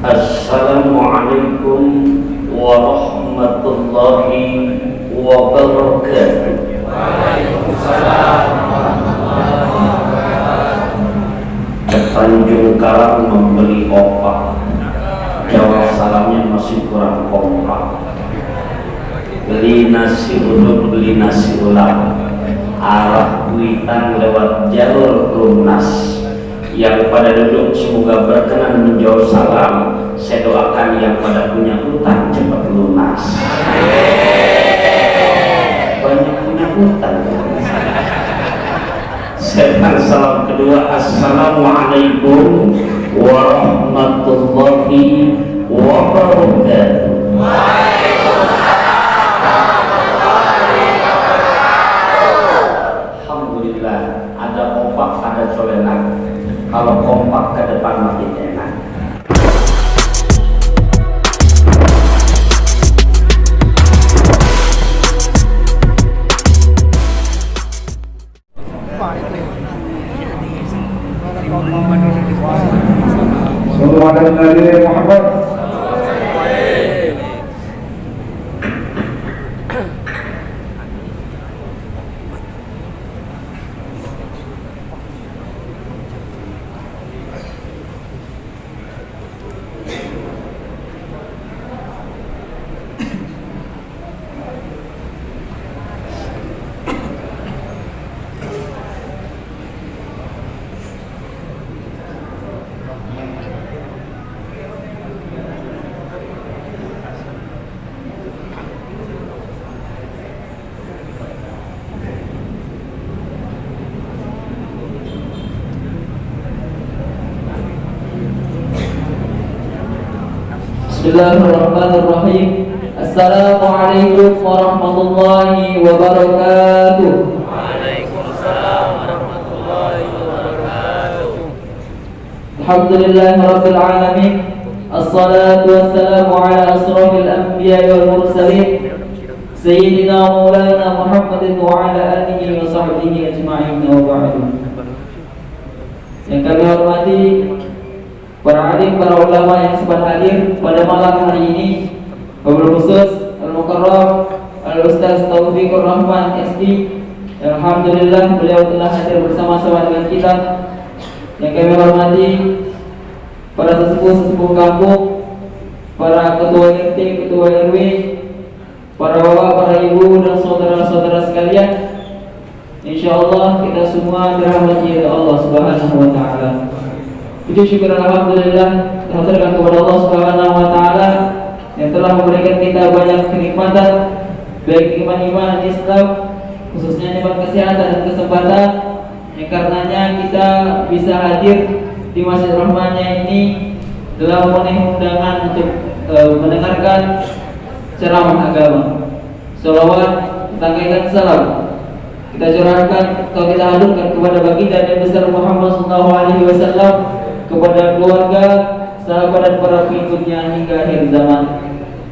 Assalamualaikum warahmatullahi wabarakatuh. Waalaikumsalam warahmatullahi wabarakatuh. Tanjung Karang membeli opak, jawab salamnya masih kurang kompak. Beli nasi uduk, beli nasi ulam, arah Kuitang lewat jalur lunas. Yang pada duduk semoga berkenan menjawab salam. Saya doakan yang pada punya utang cepat lunas. Banyak punya utang. Sekarang salam kedua, assalamualaikum warahmatullahi wabarakatuh. Alhamdulillah, ada opak, ada colenak. Kalau kompak ke depan makin enak. Sallallahu alaihi Muhammad. Bismillahirrahmanirrahim. Assalamualaikum warahmatullahi wabarakatuh. Waalaikumsalam warahmatullahi wabarakatuh. Alhamdulillahirabbil alamin. Assalatu wassalamu ala asrofil anbiya'i wal mursalin Sayyidina Maulana Muhammadin wa ala alihi wa sahbihi ajma'in wa ba'du. Yang kami hormati para alim, para ulama yang sempat hadir pada malam hari ini, wabil khusus Al-Mukarram Al-Ustaz Taufikur Rahman SD. Alhamdulillah beliau telah hadir bersama-sama dengan kita. Yang kami hormati para sesepuh-sesepuh kampung, para ketua RT, ketua RW, para bapak, para ibu dan saudara-saudara sekalian. Insyaallah kita semua dirahmati oleh Allah Subhanahu wa taala. Puji syukur alhamdulillah terhaturkan kepada Allah Subhanahu wa taala yang telah memberikan kita banyak kenikmatan, baik iman Islam, khususnya nikmat kesehatan dan kesempatan yang karenanya kita bisa hadir di Masjid Rahmanya ini dalam memenuhi undangan untuk mendengarkan ceramah agama. Shalawat, tangkaikan salam kita curahkan atau kita haturkan kepada baginda Nabi besar Muhammad SAW, kepada keluarga, sahabat dan para pengikutnya hingga akhir zaman.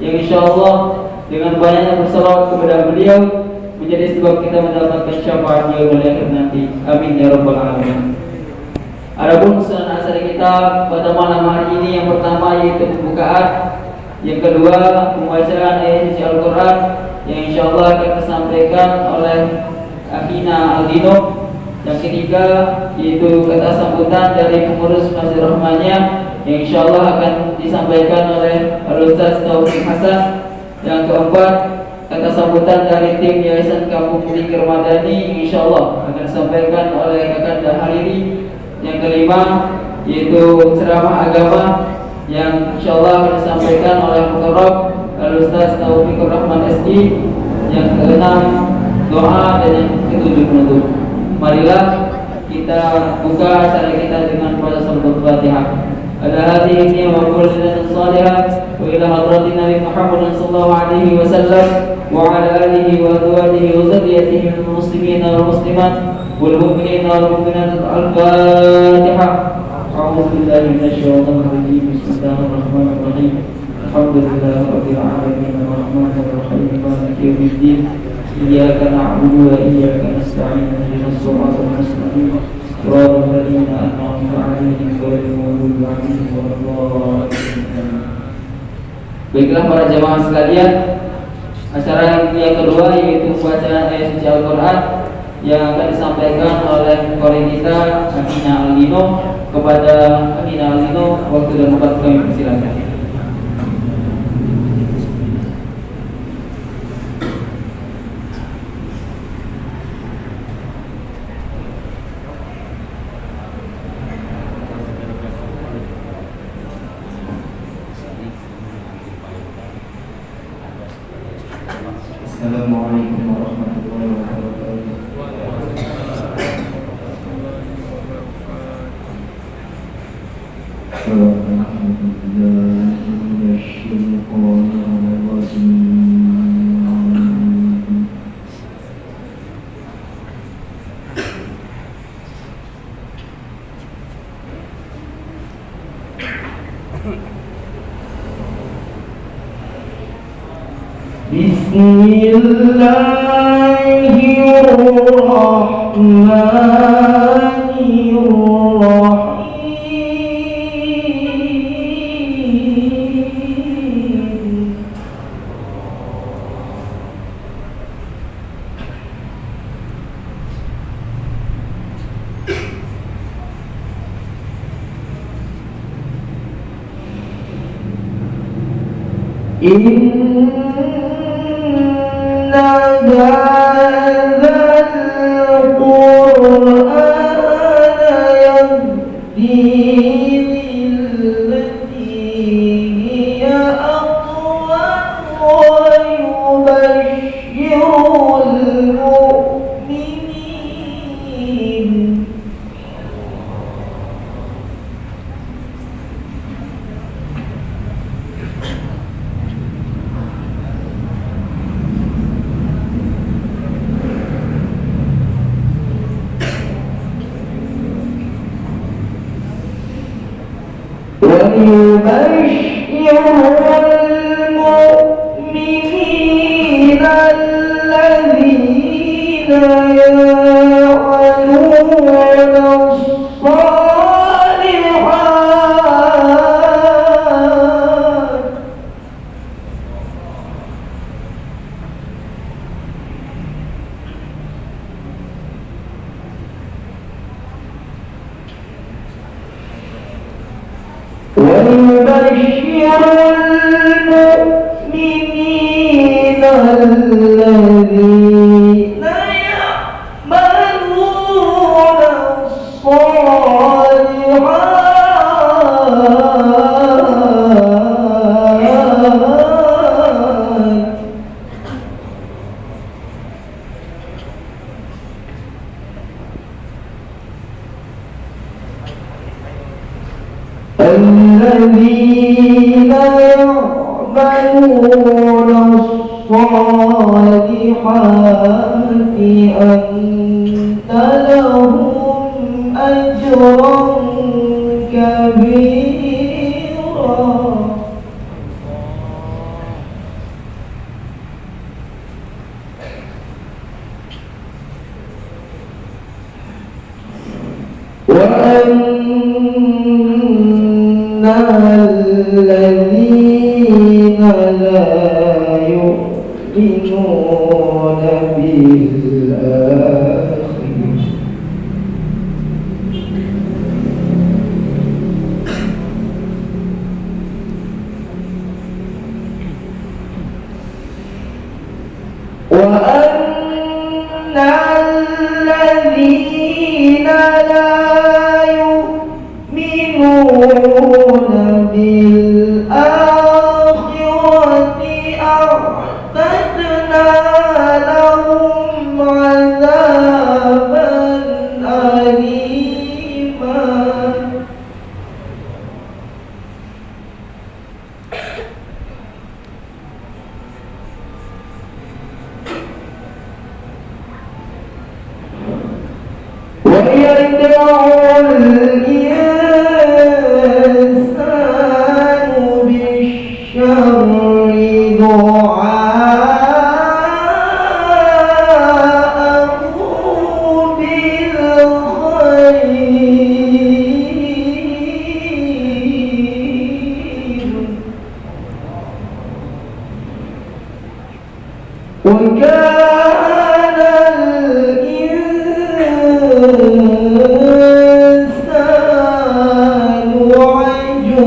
Yang insyaallah dengan banyaknya bersalawat kepada beliau menjadi sebab kita mendapatkan syafaat beliau pada akhir nanti. Amin ya rabbal alamin. Adapun sunnah asal kita pada malam hari ini, yang pertama yaitu pembukaan, yang kedua pembacaan ayat suci Al-Quran yang insyaallah akan disampaikan oleh Akhina Aldino. Yang ketiga yaitu kata sambutan dari pengurus Masjid Rahmanya yang insyaallah akan disampaikan oleh Al-Ustaz Taufik Hasan. Yang keempat kata sambutan dari tim Yayasan Kampung Zikir Madani yang insyaallah akan disampaikan oleh Kakanda Hariri. Yang kelima yaitu ceramah agama yang insyaallah akan disampaikan oleh Mukarram Al-Ustaz Taufikur Rahman SD. Yang keenam doa, dan yang ketujuh penutup. Marilah kita buka acara kita dengan baca suratul Fatihah. Ala hadhihi wa qulna salihah wa ila hadratin Nabi Muhammad sallallahu alaihi wasallam wa ala alihi wa azwajihi wa dzurriyyatihi minal muslimin wal muslimat wal mu'minin wal mu'minat. Al-Fatihah. A'udzu billahi minasy syaithanir rajim. Bismillahirrahmanirrahim. Alhamdulillahirabbil alamin arrahmanir rahim maliki yaumiddin. Iyyaka na'budu wa iyyaka nasta'in ihdinas siratal mustaqim صراط الذين أنعمت عليهم غير المغضوب عليهم ولا الضالين. Baiklah para jamaah sekalian, acara yang kedua yaitu pembacaan ayat suci Al-Quran yang akan disampaikan oleh kori kita Amina Aldino. Kepada Amina Aldino, waktu dan tempat kami persilakan. Assalamualaikum warahmatullahi wabarakatuh.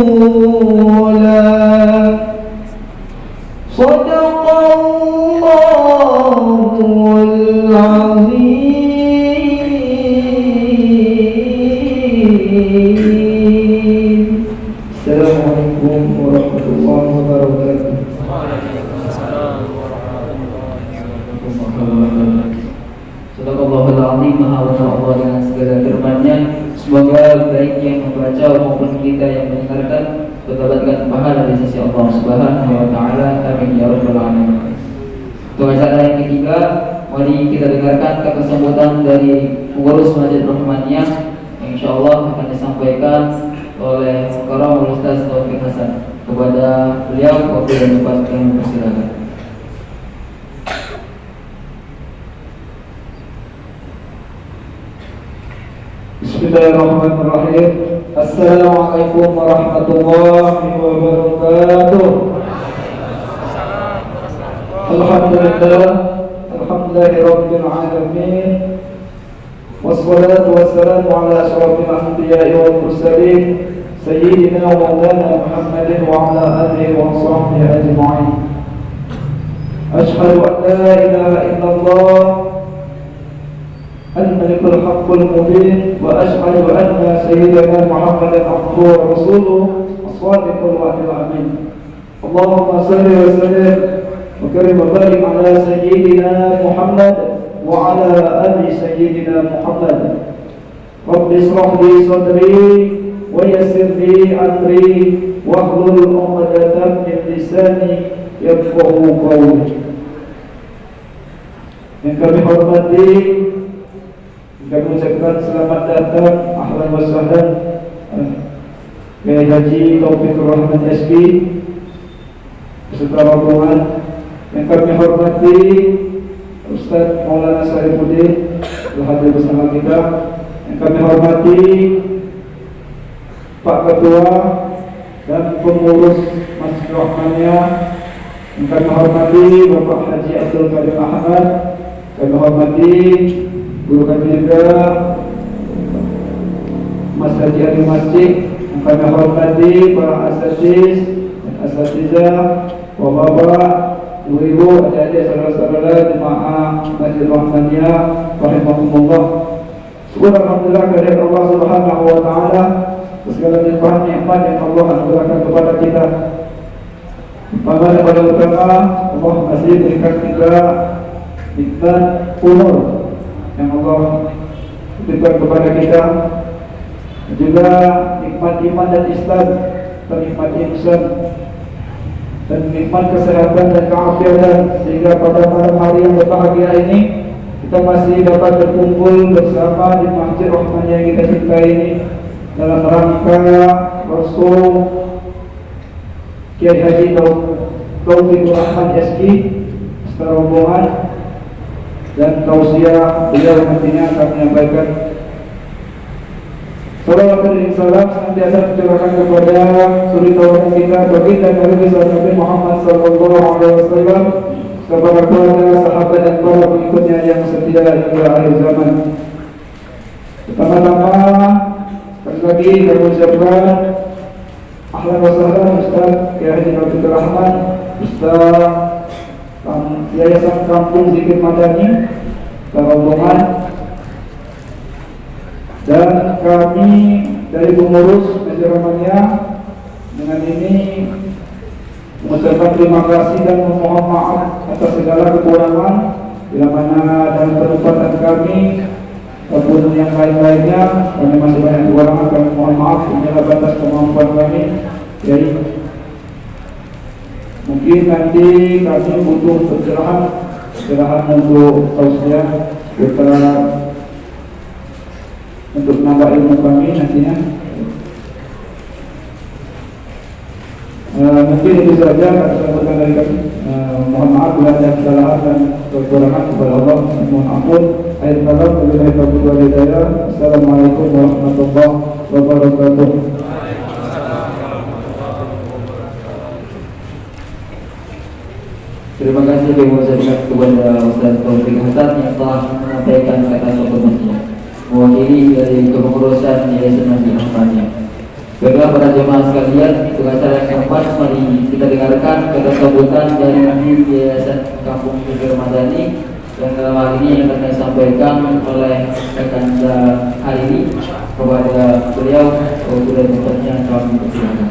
رسولا صدق الله العظيم. Assalamualaikum warahmatullahi wabarakatuh. Sadaqallahul azim. Maha benar Allah dengan segala firman-Nya. Semoga baik yang membaca maupun kita yang mendengarkan mendapatkan pahala di sisi Allah Subhanahu wa taala. Amin ya rabbal alamin. Untuk acara yang ketiga, mari kita dengarkan kata sambutan dari pengurus Masjid Rahmaniyah yang insyaallah akan disampaikan oleh Karamul Ustaz Taufik Hasan. Kepada beliau, waktu dan tempat kami persilakan. Bismillahirrahmanirrahim. Assalamualaikum warahmatullahi wabarakatuh. Alhamdulillahirabbil alamin. Wassalatu wassalamu ala asyrafil anbiya'i wal mursalin sayyidina wa maulana Muhammadin wa ala alihi wa sahbihi ajma'in. Asyhadu an la ilaha illallah الملك الحق المبين وأشهد أن سيدنا محمدا عبده ورسوله الصادق الوعد الأمين. اللهم صل وسلم وكرم وبارك على سيدنا محمد وعلى آل سيدنا محمد. رب اشرح لي صدري ويسر لي أمري واحلل عقدة من لساني يفقهوا قولي. Yang kami hormati, kami ucapkan selamat datang, ahlan wa sahlan Kiai Haji Taufikur Rahman SB beserta rombongan. Yang kami hormati Ustaz Maulana Sarifuddin telah hadir bersama kita. Yang kami hormati Pak Ketua dan pengurus Masjid Rahmaniyah. Yang kami hormati Bapak Haji Abdul Qadir Ahmad. Kami hormati guru kami juga Mas Haji Adi Masjid. Yang kami hormati para asatiz dan asatizah, bapak-bapak, ibu-ibu, adik-adik, saudara-saudara jemaah Masjid Rahmaniyah rahimahumullah. Syukur alhamdulillah kehadirat Allah Subhanahu wa taala segala nikmat yang Allah anugerahkan kepada kita. Pada utama Allah masih berikan kita nikmat umur yang Allah berikan kepada kita, juga nikmat iman dan Islam, dan nikmat insan, dan nikmat kesehatan dan keafiatan, sehingga pada malam hari yang berbahagia ini kita masih dapat berkumpul bersama di Masjid Rahmaniyah yang kita cintai ini dalam rangka Rasul Kiai Haji Taufikur Rahman SG secara rombongan, dan tausiah beliau nantinya akan menyampaikan. Salawat dan salam senantiasa tercurahkan kepada suri tauladan kita, baginda Nabi Sallallahu Muhammad Sallallahu Alaihi Wasallam, kepada keluarga, sahabat dan para pengikutnya yang setia hingga akhir zaman. Pertama-tama sekali lagi kami ucapkan ahlan wa sahlan Ustaz Kiai Haji Taufikur Rahman, Ustaz Yayasan Kampung Zikir Madani, rombongan, dan kami dari pengurus Masjid Rahmaniyah dengan ini mengucapkan terima kasih dan memohon maaf atas segala kekurangan bila mana dalam penempatan kami ataupun yang lain-lainnya kami masih banyak kekurangan. Kami mohon maaf, inilah batas kemampuan kami. Jadi mungkin nanti kami butuh pencerahan untuk tausiah untuk menambah ilmu kami nantinya. Mungkin itu saja sambutan dari kami. Mohon maaf bila ada kesalahan dan kekurangan kepada Allah. Mohon ampun. Akhir kata, wabillahi taufiq wal hidayah. Assalamualaikum warahmatullahi wabarakatuh. Terima kasih kepada Ustaz Taufik Hasan yang telah menyampaikan kata sambutannya mewakili dari kepengurusan Yayasan Masjid Rahmaniyah. Baiklah para jemaah sekalian, untuk acara yang keempat mari kita dengarkan kata sambutan dari Yayasan Kampung Fikir Madani yang dalam hal ini akan disampaikan oleh rekan hari ini kepada beliau. Untuk bertanya kami persilakan.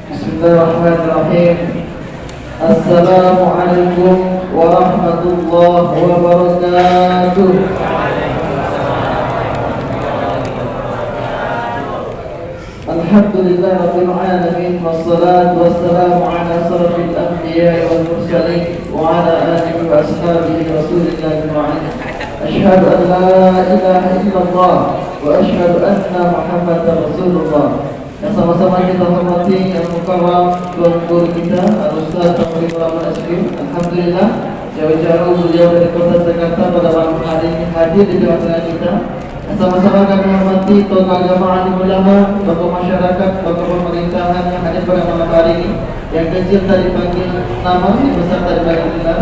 Bismillahirrahmanirrahim. Assalamualaikum warahmatullahi wabarakatuh. Alhamdulillah rabbil alamin wassalatu wassalamu ala asrofil anbiya'i wal mursalin wa ala alihi wa ashabihi rasulillah ajma'in. Asyhadu an la ilaha illallah wa asyhadu anna Muhammadar Rasulullah. Yang sama-sama kita hormati yang mukarram tuan guru kita Al-Ustaz Taufiq Rahman Asfi. Alhamdulillah jauh-jauh beliau dari kota Jakarta pada malam hari ini hadir di tengah-tengah kita. Yang sama-sama kami hormati tokoh agama, alim ulama, tokoh masyarakat, tokoh pemerintahan yang hadir pada malam hari ini. Yang kecil tadi panggil nama, yang besar tadi panggil gelar.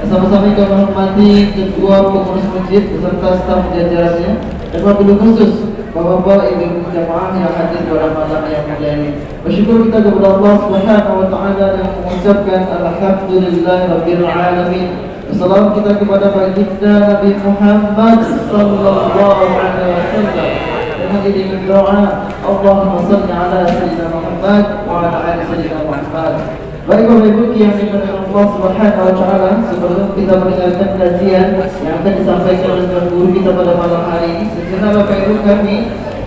Yang sama-sama kami hormati ketua pengurus masjid beserta staf jajarannya dan wabil khusus Bapak-bapak, ibu-ibu jamaah yang hadir pada malam yang mulia ini. Bersyukur kita kepada Allah Subhanahu wa taala yang mengucapkan alhamdulillahirabbil alamin. Salam kita kepada baginda Nabi Muhammad sallallahu alaihi wasallam. Dengan iringan doa, Allahumma shalli ala sayyidina Muhammad wa ala ali sayyidina Muhammad. Baik Bapak Ibu yang dimuliakan Allah Subhanahu wa taala, sebelum kita mendengarkan kajian yang akan disampaikan oleh tuan guru kita pada malam hari ini, sejenak Bapak Ibu kami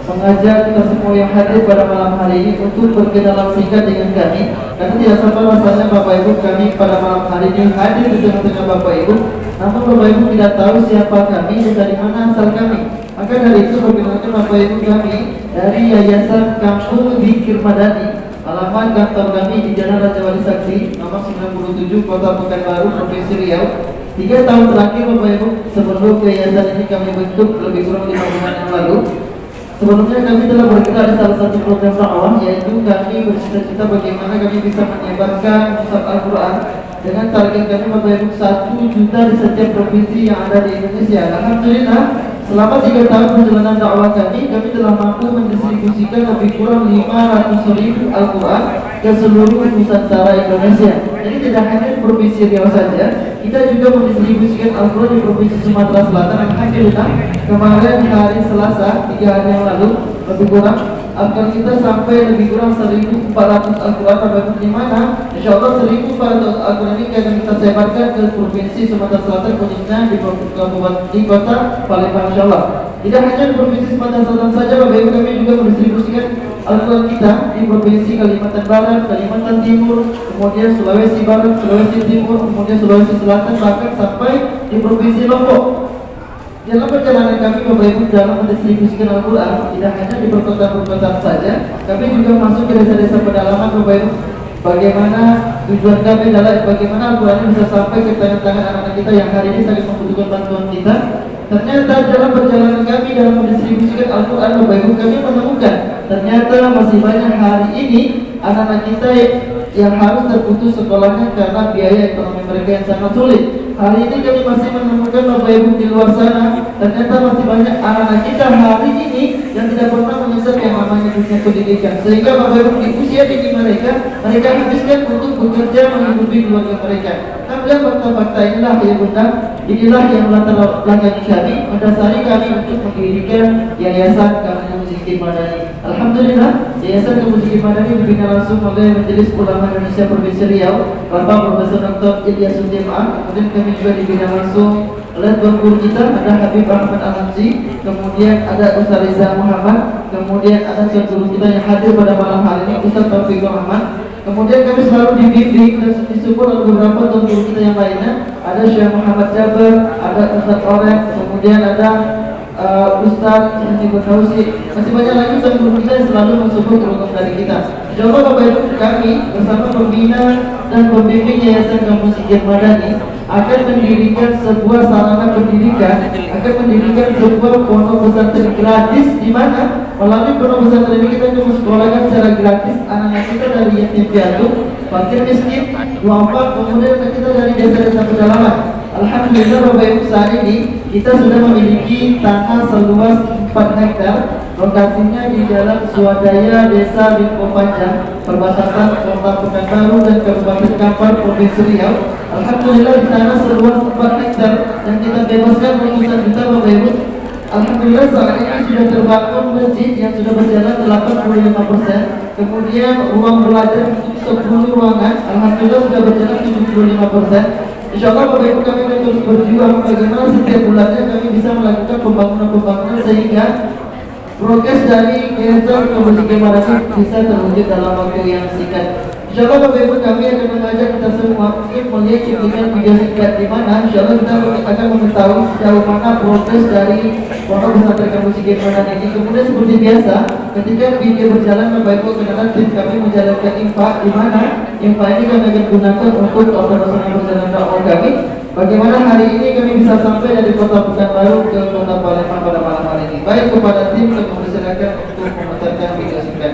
mengajak kita semua yang hadir pada malam hari ini untuk berkenalan singkat dengan kami. Karena tidak sampai masanya Bapak Ibu kami pada malam hari ini hadir di tengah-tengah Bapak Ibu, namun Bapak Ibu tidak tahu siapa kami dan dari mana asal kami. Maka dari itu perkenalkan Bapak Ibu kami dari Yayasan Kampung Fikir Madani. Alamat kantor kami di Jalan Raja Wali Sakti nomor 97 Kota Pekanbaru, Provinsi Riau. 3 tahun terakhir Bapak Ibu sebelum yayasan ini kami bentuk lebih kurang 5 bulan yang lalu. Sebelumnya kami telah bergerak di salah satu program dakwah, yaitu kami bercita-cita bagaimana kami bisa menyebarkan kitab Al-Quran dengan target kami Bapak Ibu 1 juta di setiap provinsi yang ada di Indonesia. Alhamdulillah selama 3 tahun perjalanan dakwah kami telah mampu mendistribusikan lebih kurang 500.000 Al-Quran ke seluruh Nusantara Indonesia. Jadi tidak hanya di Provinsi Riau saja, kita juga mendistribusikan Al-Quran di Provinsi Sumatera Selatan. Alhamdulillah kemarin hari Selasa 3 hari yang lalu lebih kurang Al-Quran kita sampai lebih kurang 1.400 Al-Quran pada di mana insyaallah 1.400 Al-Quran ini akan kita sebarkan ke Provinsi Sumatera Selatan, khususnya di kota Palembang insyaallah. Tidak hanya di Provinsi Sumatera Selatan saja Bapak Ibu, kami juga mendistribusikan Al-Quran kita di Provinsi Kalimantan Barat, Kalimantan Timur, kemudian Sulawesi Barat, Sulawesi Timur, kemudian Sulawesi Selatan, bahkan sampai di Provinsi Lombok. Dalam perjalanan kami Bapak Ibu dalam mendistribusikan Al-Quran tidak hanya di perkotaan-perkotaan saja, kami juga masuk ke desa-desa pedalaman Bapak Ibu. Bagaimana tujuan kami adalah bagaimana Al-Quran bisa sampai ke tangan-tangan anak-anak kita yang hari ini sangat membutuhkan bantuan kita. Ternyata dalam perjalanan kami dalam mendistribusikan Al-Quran Bapak Ibu, kami menemukan ternyata masih banyak hari ini anak-anak kita yang harus terputus sekolahnya karena biaya ekonomi mereka yang sangat sulit. Hari ini kami masih menemukan Bapak Ibu di luar sana, ternyata masih banyak anak-anak kita hari ini yang tidak pernah menyentuh yang namanya dunia pendidikan. Sehingga Bapak Ibu di usia dini mereka habiskan untuk bekerja menghidupi keluarga mereka. Alhamdulillah fakta-fakta inilah ya Bunda, inilah yang melatar belakang kami, mendasari kami untuk mendirikan Yayasan Kampung Fikir Madani. Alhamdulillah Yayasan Kampung Fikir Madani dibina langsung oleh Majelis Ulama Indonesia Provinsi Riau, Bapak Profesor Dr. Ilyas Sudirman. Kemudian kami juga dibina langsung oleh tuan guru kita ada Habib Ahmad Al-Hamzi, kemudian ada Ustaz Riza Muhammad, kemudian ada tuan guru kita yang hadir pada malam hari ini Ustaz Taufiq Rahman. Kemudian kami selalu dibimbing dan disupport oleh beberapa tuan guru kita yang lainnya. Ada Syekh Muhammad Jaber, ada Ustaz Orek, kemudian ada Ustaz Haji Bernausi. Masih banyak lagi tuan guru kita yang selalu mensupport program dari kita. Insyaallah Bapak Ibu kami bersama pembina dan pembimbing Yayasan Kampung Fikir Madani akan mendirikan sebuah sarana pendidikan, akan mendirikan sebuah pondok pesantren gratis di mana melalui pondok pesantren ini kita akan mensekolahkan secara gratis anak-anak kita dari yatim piatu, fakir miskin, duafa, kemudian anak kita dari desa-desa pedalaman. Alhamdulillah Bapak Ibu, saat ini kita sudah memiliki tanah seluas 4 hektar. Lokasinya di Jalan Swadaya, Desa Limpo Panjang, perbatasan Kota Pekanbaru dan Kabupaten Kampar, Provinsi Riau. Alhamdulillah di tanah seluas 4 hektar yang kita bebaskan ratusan juta Bapak Ibu. Alhamdulillah saat ini sudah terbangun masjid yang sudah berjalan 85%. Kemudian ruang belajar untuk 10 ruangan, alhamdulillah sudah berjalan 75%. Insya Allah Bapak Ibu, kami akan terus berjuang bagaimana setiap bulannya kami bisa melakukan pembangunan sehingga progres dari Yayasan Komisi Kemaratif bisa terwujud dalam waktu yang singkat. Insya Allah Bapak Ibu, kami akan mengajak kita semua mungkin melihat cuplikan video singkat di mana insya Allah kita akan mengetahui sejauh mana progres dari Pondok Pesantren Komisi Kemaratif ini. Kemudian seperti biasa, ketika video berjalan Bapak Ibu kenalan tim kami menjalankan infak, di mana infak ini kami akan gunakan untuk operasional perjalanan dakwah kami. Bagaimana hari ini kami bisa sampai dari Kota Pekanbaru ke Kota Palembang pada malam hari ini. Baik, kepada tim kami persilakan untuk memutarkan video singkat.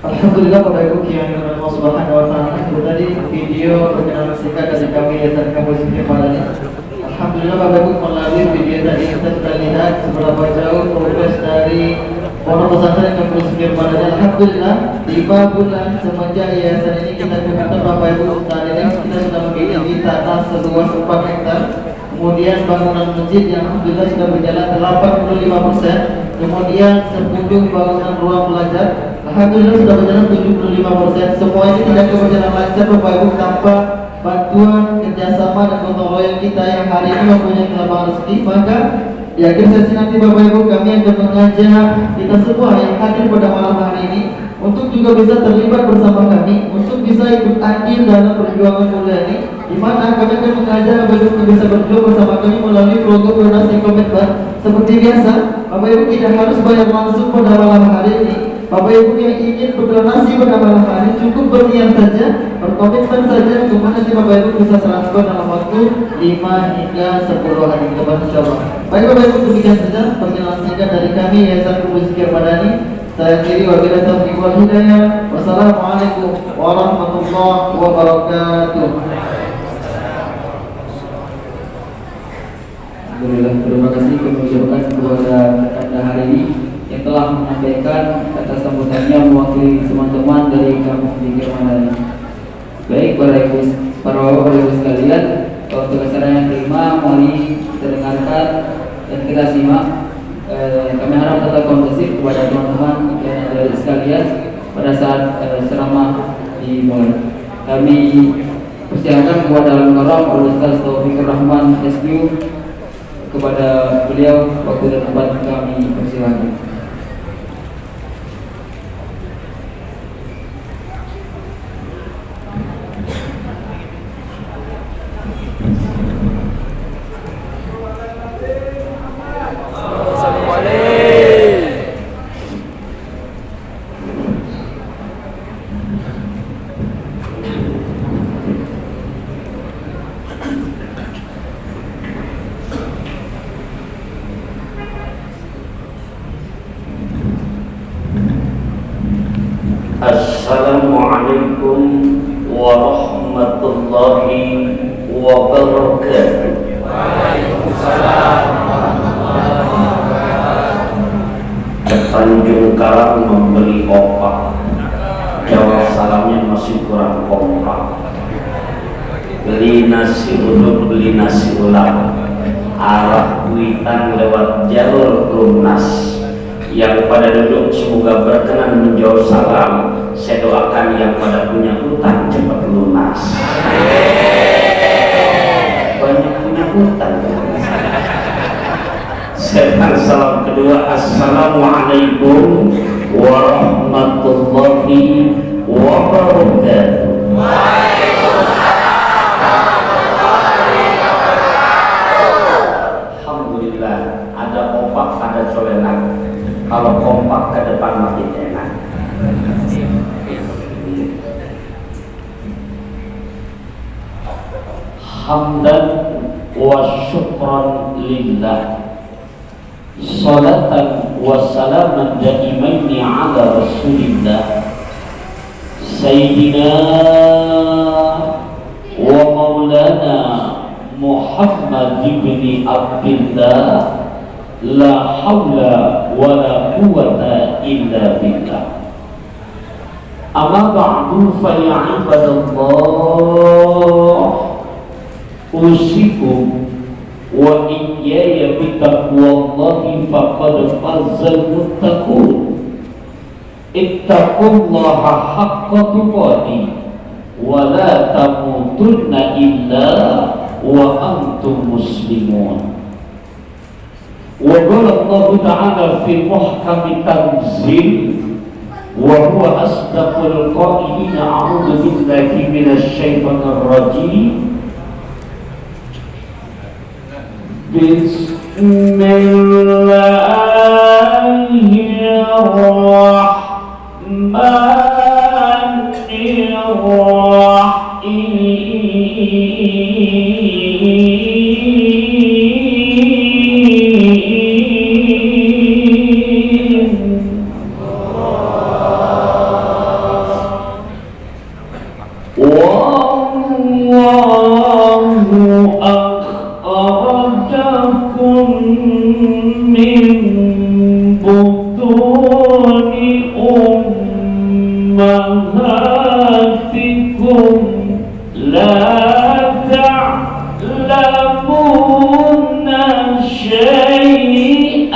Alhamdulillah Bapak Ibu yang dirahmati Allah Subhanahu wa taala, itu tadi video perkenalan singkat dari kami Yayasan Kampus Muslim Madani. Alhamdulillah Bapak Ibu, melalui video tadi kita sudah lihat seberapa jauh progres dari pondok pesantren Kampus Muslim Madani. Alhamdulillah 5 bulan semenjak yayasan ini kita buka, Bapak Ibu, saat ini kita sudah memiliki tanah seluas 4 hektar. Kemudian bangunan masjid yang alhamdulillah sudah berjalan 85%. Kemudian 10 bangunan ruang belajar alhamdulillah sudah berjalan 75%. Semua ini tidak berjalan lancar Bapak Ibu tanpa bantuan, kerjasama dan gotong royong kita yang hari ini mempunyai kelapangan rezeki. Maka di akhir sesi nanti Bapak Ibu kami akan mengajak kita semua yang hadir pada malam hari ini untuk juga bisa terlibat bersama kami, untuk bisa ikut andil dalam perjuangan mulia ini, di mana kami akan mengajak Bapak Ibu untuk bisa berjuang bersama kami melalui program donasi komitmen. Seperti biasa, Bapak Ibu tidak harus bayar langsung pada malam hari ini. Bapak Ibu yang ingin berdonasi pada malam hari cukup berniat saja, berkomitmen saja, untuk nanti Bapak Ibu bisa transfer dalam waktu 5 hingga 10 hari ke depan insyaallah. Baik Bapak Ibu, demikian saja perkenalan singkat dari kami Yayasan Kubus Zikir Madani. Saya kiri wabillahi taufiq wal hidayah. Wassalamualaikum warahmatullahi wabarakatuh. Alhamdulillah, terima kasih kami ucapkan kepada Anda hari ini yang telah menyampaikan kata sambutannya mewakili teman-teman dari Kampung Zikir Madani. Baik para ibu sekalian, untuk acara yang kelima mari kita dengarkan dan kita simak. Kami harap tetap kondusif kepada teman-teman yang ada sekalian pada saat ceramah dimulai. Kami persilakan kepada Al-Karam Al-Ustaz Taufikur Rahman SQ, kepada beliau waktu dan tempat kami persilakan. Assalamualaikum warahmatullahi wabarakatuh. Waalaikumsalam warahmatullahi wabarakatuh. Tanjung Karang membeli opak, jawab salamnya masih kurang kompak. Beli nasi uduk, beli nasi ulam, arah kuitan lewat jalur lunas. Yang pada duduk semoga berkenan menjawab salam. Saya doakan yang pada punya hutang cepat lunas. Banyak punya hutang. Sedang salam kedua, assalamualaikum warahmatullahi wabarakatuh. Alhamdulillah, ada opak, ada colenak. Kalau kompak ke depan makin enak. Hamdan wa syukran lillah, salatan wa salaman daimaini ala rasulillah, sayyidina wa maulana Muhammad ibn Abdullah, la hawla wa la quwwata illa billah. Amma ba'du fa ya ibadallah, usikum wa iyyaya bitaqwallahi faqad fazal muttaqun. Ittaqullaha haqqa tuqatih wa la tamutunna illa wa antum muslimun. Wa qala Allah Ta'ala fi muhkami tanzil wa huwa asdaqul qailin, a'udzu billahi minasy syaithanir rajim. Wallahu akhrajakum min butuni ummahatikum la ta'lamuna syai'an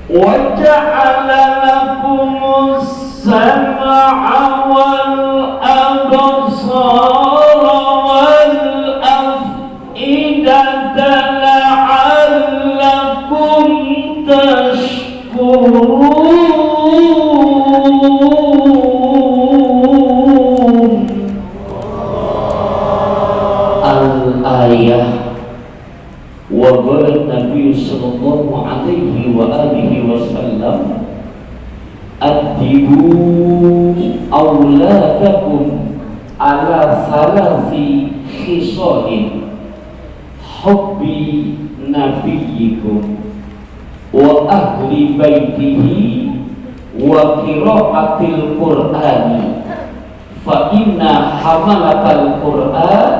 wa ja'ala lakumus sam'a wal absara wal af'idata la'allakum wa qala Nabi sallallahu alaihi wa alihi wasallam addibu auladakum ala salasi khisalin hubbi nabiyyikum wa ahli baitihi wa qiraatil qur'ani fa inna hamalatal qur'an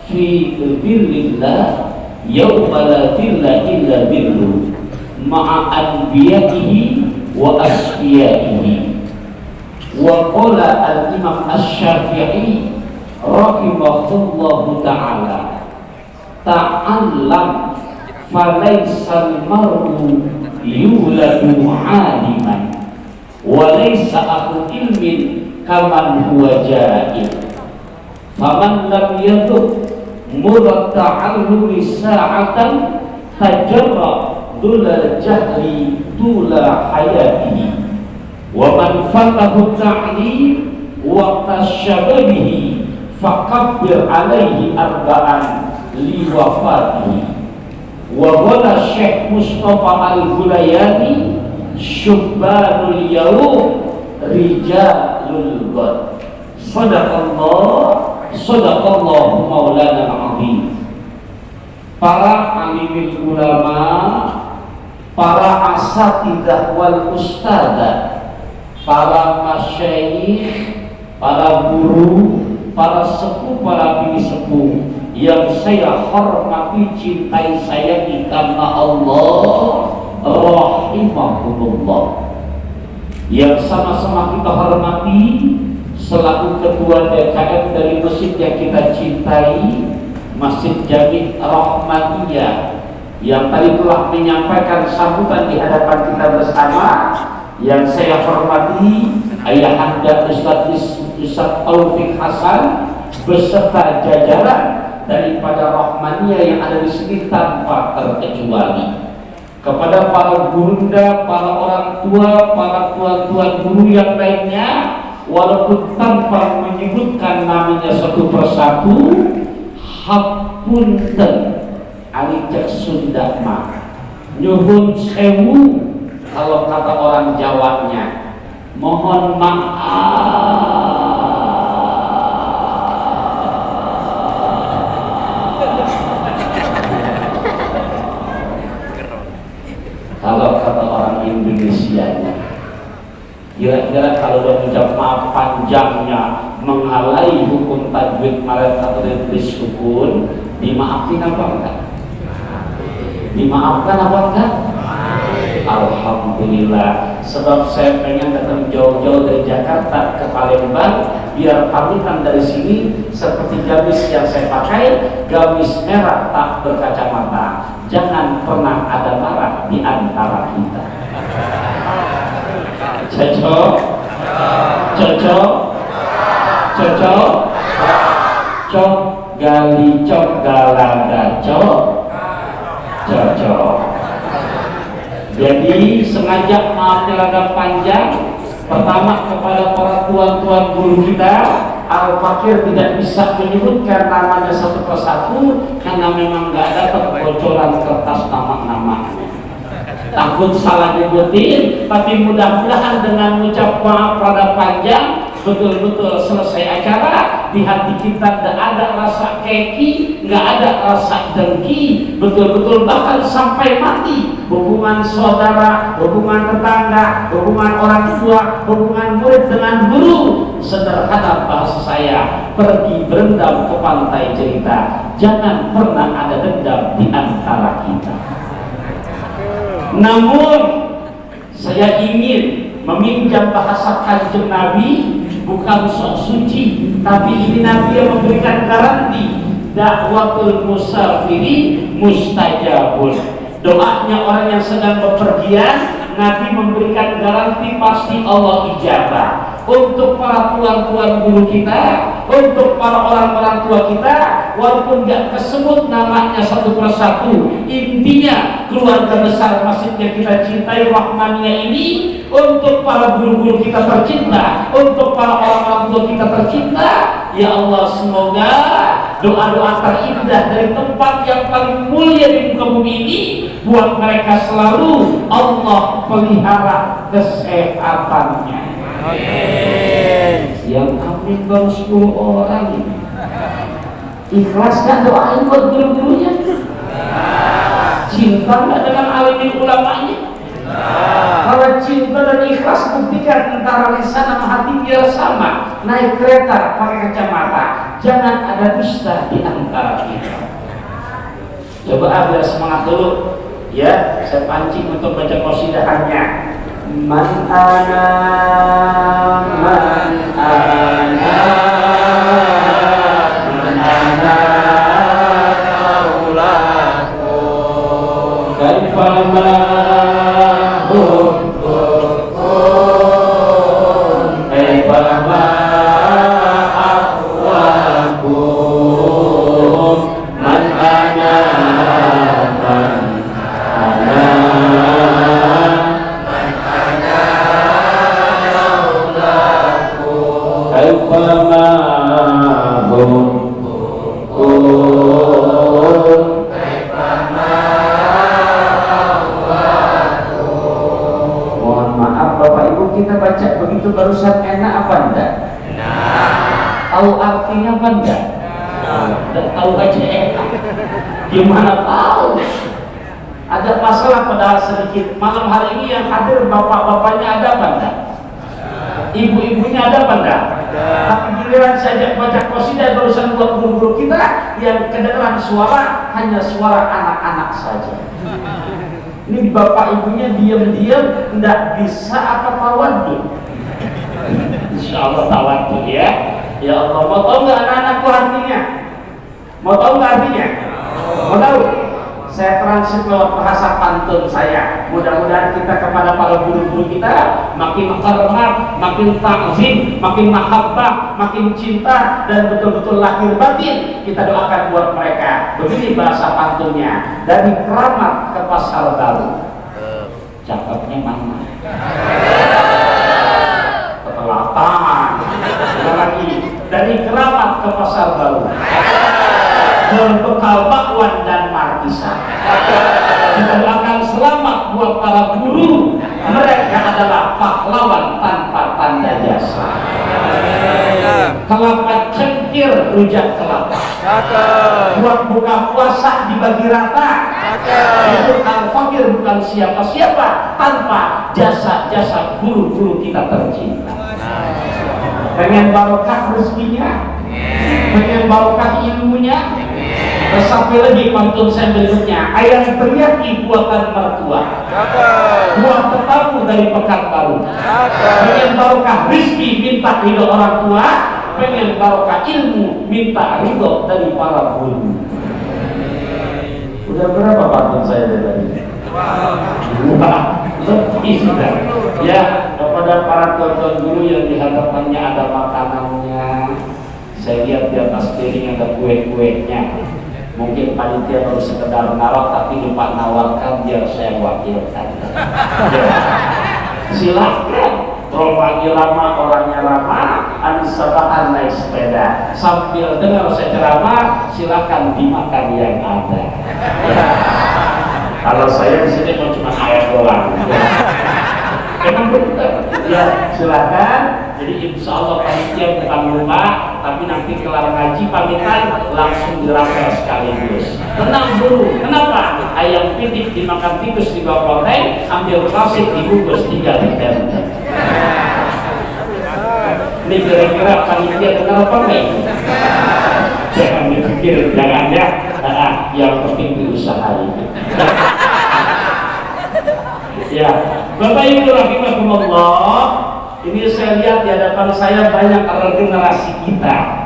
fi birrillah yawma la dhilla illa dhillu ma'a anbiya'ihi wa asfiyaihi. Wa qala al-imam asy-Syafi'i rahimahullahu ta'ala ta'allam falaisal mar'u yuladu 'aliman wa laisa akhu ilmin kaman huwa jahil faman lam yaduk murata'allumi sa'atan tajarra dulal jahli dula hayatihi wa man fatahu ta'lim waqta syababihi fakabbir alaihi arba'an li wafatihi. Wa qala Syekh Mustafa Al-Hulayani syubbanul yawm rijalul ghad. Sadaqallahu maulana al-azim. Para alimul ulama, para asatidzah wal ustadzah, para masyayikh, para guru, para sepuh, para bini sepuh yang saya hormati, cintai, sayangi karena Allah, rahimahullah, yang sama-sama kita hormati selaku ketua DKM dari masjid yang kita cintai, Masjid Jami' Rahmatiyah, yang tadi telah menyampaikan sambutan di hadapan kita bersama, yang saya hormati Ayahanda Ustaz Taufik Hasan beserta jajaran daripada Rahmaniyah yang ada di sini tanpa terkecuali. Kepada para gurunda, para orang tua, para tuan-tuan guru yang lainnya, walaupun tanpa menyebutkan namanya satu persatu, hapunten alijak Sunda mah nyuhun sewu kalau kata orang Jawanya, mohon maaf. Kalau kata orang Indonesianya, kira-kira kalau udah ucap maaf panjangnya mengalahi hukum tajwid maret atau tulis sukun, dimaafin apa enggak? Dimaafkan apa enggak? Alhamdulillah. Sebab saya pengen datang jauh-jauh dari Jakarta ke Palembang biar pamitan dari sini seperti gamis yang saya pakai, gamis merah tak berkacamata. Jangan pernah ada marah di antara kita. Cocok? Cocok? Cocok? Cok gali cok galaga cok. Cocok. Jadi sengaja maaf agak panjang. Pertama kepada para tuan-tuan guru kita, Al-Fakir tidak bisa menyebutkan namanya satu persatu karena memang nggak ada kebocoran kertas nama-namanya. Takut salah nyebutin, tapi mudah-mudahan dengan ucap maaf pada panjang betul-betul selesai acara, di hati kita tidak ada rasa keki, nggak ada rasa dengki, betul-betul bahkan sampai mati hubungan saudara, hubungan tetangga, hubungan orang tua, hubungan murid dengan guru. Sederhana bahasa saya, pergi berendam ke pantai cerita, jangan pernah ada dendam di antara kita. Namun saya ingin meminjam bahasa Kanjeng Nabi, bukan sok suci, tapi ini Nabi yang memberikan garansi, dakwatul musafiri mustajabun. Doanya orang yang sedang bepergian, Nabi memberikan garansi pasti Allah ijabah. Untuk para tuan-tuan guru kita, untuk para orang-orang tua kita, walaupun tidak tersebut namanya satu persatu, intinya keluarga besar masjid yang kita cintai Rahmaniyah ini, untuk para guru-guru kita tercinta, untuk para orang-orang tua kita tercinta, ya Allah, semoga doa-doa terindah dari tempat yang paling mulia di muka tubuh ini buat mereka selalu Allah pelihara kesehatannya. Yang amin baru 10 orang ini. Ikhlas gak doain buat guru-gurunya? Cinta gak dengan alimin ulamanya? Kalau cinta dan ikhlas, buktikan antara lisan sama hati biar sama. Naik kereta pakai kacamata, jangan ada dusta di antara kita. Coba biar semangat dulu. Ya, saya pancing untuk baca qasidahannya. Man ana kaulaku kaifama kaifama ahwakum man ana mohon maaf Bapak Ibu, kita baca begitu barusan enak apa enggak? Tahu artinya apa enggak? Dan tahu aja enak. Gimana tahu? Ada masalah padahal sedikit. Malam hari ini yang hadir bapak-bapaknya ada apa enggak? Ibu-ibunya ada apa enggak? Tapi giliran saja baca qasidah barusan buat guru-guru kita, yang kedengaran suara hanya suara anak-anak saja. Ini bapak ibunya diam-diam tidak bisa apa tawaddu. Insya Allah tawaddu ya. Ya Allah, mau tahu nggak anak-anakku artinya? Mau tahu nggak artinya? Mau tahu? Saya translate lewat bahasa pantun saya. Mudah-mudahan kita kepada para guru-guru kita makin hormat, makin ta'zim, makin mahabbah, makin cinta, dan betul-betul lahir batin kita doakan buat mereka. Begini bahasa pantunnya, dari Keramat ke Pasar Baru. Cakepnya mana? Ketelatan. Lagi dari Keramat ke Pasar Baru. Berbekal bakwan dan markisa. Kita doakan selamat buat para guru. Mereka adalah pahlawan tanpa tanda jasa. Kelapa cengkir, rujak kelapa. Buat buka puasa dibagi rata. Itu al-fakir bukan siapa-siapa tanpa jasa-jasa guru-guru kita tercinta. Pengen barokah rezekinya, pengen barokah ilmunya. Sampai lagi pantun saya berikutnya, ayam teriyaki buatan mertua, buah tetamu dari Pekanbaru. Pengen barokah rizki minta ridho orang tua, pengen barokah ilmu minta ridho dari para guru. Udah berapa pantun saya dari tadi? Lebih sudah. Ya, kepada para tuan-tuan guru yang di hadapannya ada makanannya, saya lihat di atas piring ada kue-kuenya. Mungkin panitia baru sekedar naruh tapi lupa nawarkan biar saya wakilkan. Silahkan, rombongan lama, orangnya ramah, anisabahan naik sepeda. Sambil dengar saya ceramah, silakan dimakan yang ada. Ya. Kalau saya di sini mau cuma ayam doang. Emang betul. Ya, silakan. Jadi insya Allah panitia bukan lupa, tapi nanti kelar ngaji pamitan langsung dirapel sekaligus. Tenang dulu, kenapa? Ayam pitik dimakan tikus di bawah loteng, ambil klasik dibungkus 3 liter. Ini kira-kira panitia benar apa enggak? Jangan dipikir, jangan ya. Yang penting diusahain. Ya, Bapak Ibu rahimakumullah, ini saya lihat di hadapan saya banyak generasi kita.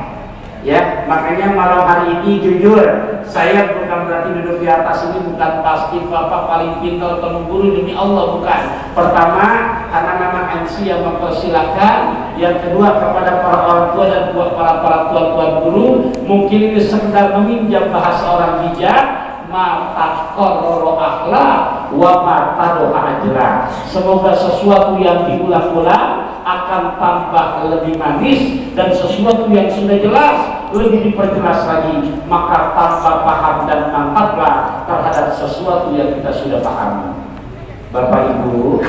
Ya, makanya malam hari ini jujur, saya bukan berarti duduk di atas ini bukan pasti Bapak paling pintar atau guru, demi Allah bukan. Pertama, karena memang MC yang mempersilahkan. Yang kedua, kepada para orang tua dan para tuan-tuan guru, mungkin ini sekedar meminjam bahasa orang bijak. Mata kororo akhlak wa mata doa ajra. Semoga sesuatu yang diulang-ulang akan tambah lebih manis, dan sesuatu yang sudah jelas lebih diperjelas lagi, maka tambah paham dan mantaplah terhadap sesuatu yang kita sudah pahami. Bapak Ibu,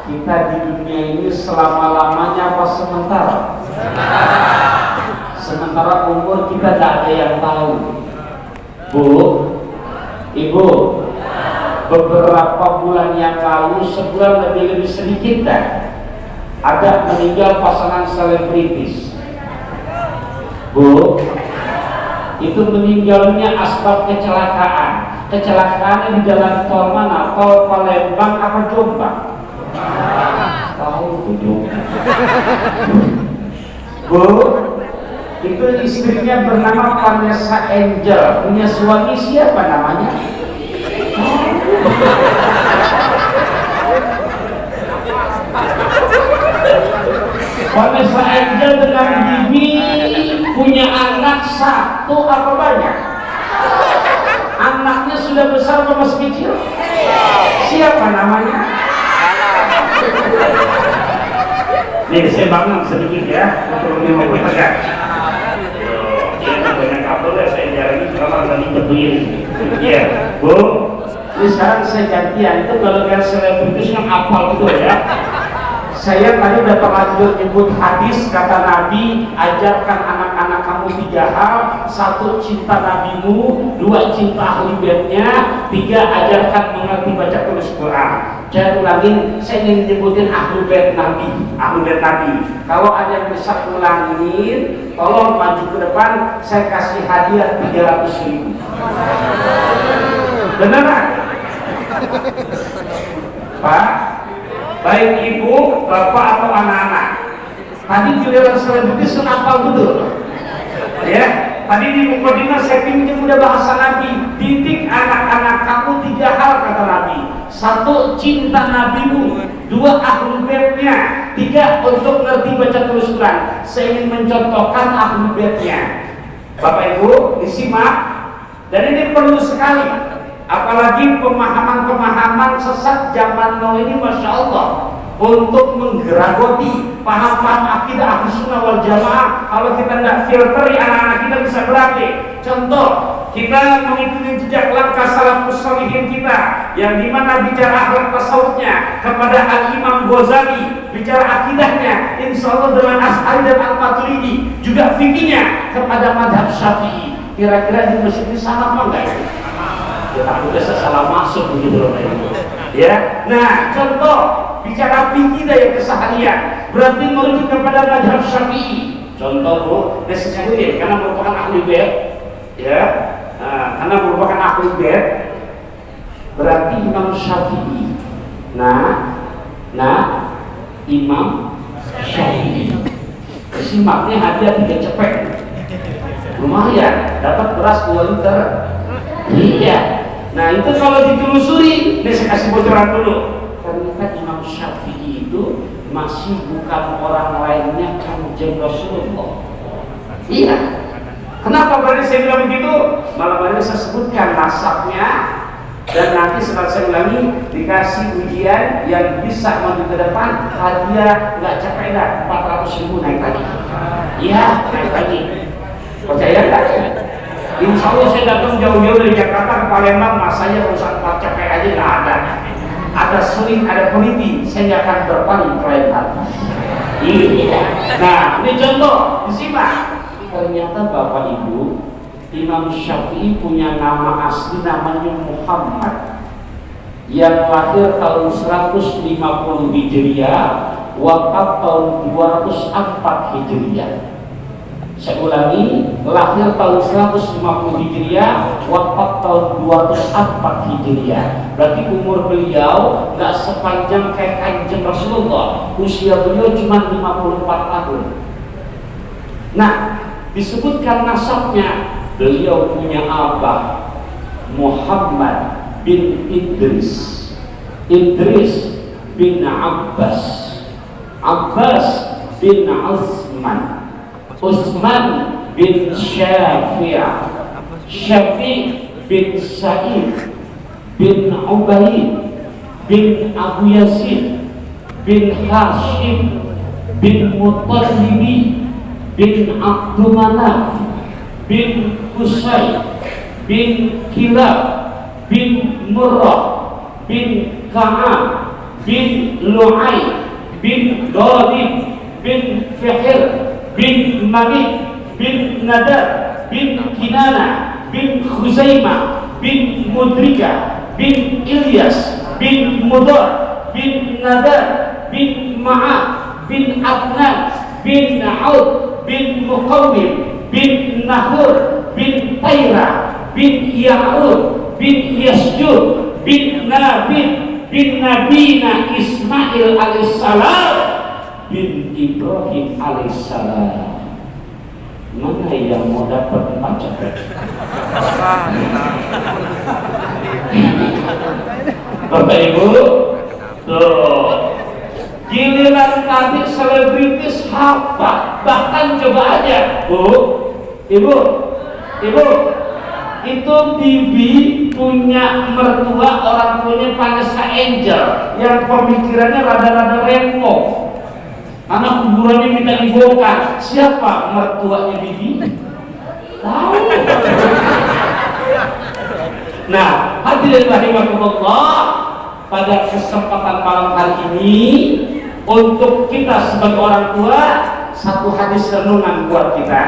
kita di dunia ini selama-lamanya apa sementara? Sementara umur kita tidak ada yang tahu. Bu, Ibu, beberapa bulan yang lalu, sebulan lebih sedikit dah, ada meninggal pasangan selebritis. Bu, itu meninggalnya asbab kecelakaan. Kecelakaannya di jalan tol mana? Tol Palembang apa Jombang? Tahu tuh Jombang. Bu, itu istrinya bernama Vanessa Angel, punya suami siapa namanya? Vanessa Angel dengan Bibi punya anak satu apa banyak? Anaknya sudah besar atau masih kecil? Siapa namanya? Nih saya bangun sedikit ya, untuk mau tegak. Ini banyak kabel ya, saya jarang kalau tadi berdiri. Iya, Bu. Ini sekarang saya gantian, itu kalau yang selebritis yang apal gitu ya. Saya tadi udah terlanjur nyebut hadis kata Nabi, ajarkan anak-anak kamu 3 hal: 1, cinta nabimu; 2, cinta ahli baitnya; 3, ajarkan mengerti baca tulis Quran. Saya ulangin, saya ingin nyebutin ahli bait Nabi, Kalau ada yang bisa ulangin, tolong maju ke depan, saya kasih hadiah 300.000. Beneran? Pak, baik ibu, bapak atau anak-anak, tadi giliran selebritis kenapa betul? Ya, tadi di mukadimah saya pinjam udah bahasa Nabi. Didik anak-anak kamu 3 hal kata Nabi. 1, cinta nabimu; 2, ahlul baitnya; 3, untuk ngerti baca tulis Quran. Saya ingin mencontohkan ahlul baitnya. Bapak Ibu disimak, dan ini perlu sekali. Apalagi pemahaman-pemahaman sesat zaman now ini, Masya Allah, untuk menggeragoti paham-paham akidah Ahlussunnah wal Jamaah. Kalau kita tidak filteri, anak-anak kita bisa berarti. Contoh, kita mengikuti jejak langkah salafus shalihin kita, yang dimana bicara akhlak tasawufnya kepada Al-Imam Ghazali, bicara akidahnya insya Allah dengan Asy'ari dan Al-Maturidi, juga fikihnya kepada madhab Syafi'i. Kira-kira di masjid ini sama apa enggak ya? Ya, aku biasa salah masuk begitu loh ya. Nah, contoh bicara fikih daya keseharian berarti merujuk kepada madhab Syafi'i. Contoh Bu, disebutkan karena merupakan ahli bait, ya, karena merupakan ahli bait berarti Imam Syafi'i. Nah, Imam Syafi'i. Simaknya hadiah 3 cepek, lumayan, dapat beras 2 liter. Iya. Nah itu kalau ditelusuri, ini saya kasih bocoran dulu. Ternyata Imam Syafi'i itu masih bukan orang lainnya Kanjeng Rasulullah. Iya. Kenapa berarti saya bilang begitu? Malam ini saya sebutkan nasabnya, dan nanti setelah saya ulangi dikasih ujian yang bisa maju ke depan, hadiah nggak capek dah 400.000 naik lagi. Iya, naik lagi. Percaya nggak? Insya Allah saya datang jauh-jauh dari Jakarta ke Palembang, masanya urusan capek aja nggak ada. Ada seling, ada peniti, saya nggak akan berpaling ke lain hati. Iya. Nah, ini contoh, disimak. Ternyata Bapak Ibu, Imam Syafi'i punya nama asli namanya Muhammad, yang lahir tahun 150 Hijriah, wafat tahun 204 Hijriah. Saya ulangi, lahir tahun 150 Hijriah, wafat tahun 204 Hijriah. Berarti umur beliau nggak sepanjang kayak Kanjeng Rasulullah. Usia beliau cuma 54 tahun. Nah, disebutkan nasabnya, beliau punya abah Muhammad bin Idris bin Abbas bin Utsman bin Syafi' bin Sa'id bin Ubaid bin Abu Yasin bin Hashim bin Muttalib bin Abdul Manaf bin Qusay bin Kilab bin Murrah bin Ka'ab bin Lu'ay bin Ghalib bin Fihr bin Malik bin Nadar bin Kinana bin Khuzaimah bin Mudrika bin Ilyas bin Mudar bin Nadar bin Ma'ad bin Adnan bin Aud bin Muqawwim bin Nahur bin Taira bin Ya'ud bin Yasjud bin Nabid bin Nabina Ismail alaihissalam bin Ibrahim alaihissalam. Mana yang mau dapat pajak? Bapak Ibu, tuh giliran nanti selebritis hafal, bahkan coba aja, Bu, Ibu, itu Bibi punya mertua, orang tuanya Vanessa Angel yang pemikirannya rada-rada rempong. Anak kuburannya minta dibongkar. Siapa mertuanya Bibi? Tahu. Nah, hadirin rahimakumullah, pada kesempatan malam hari ini untuk kita sebagai orang tua, satu hadis renungan buat kita.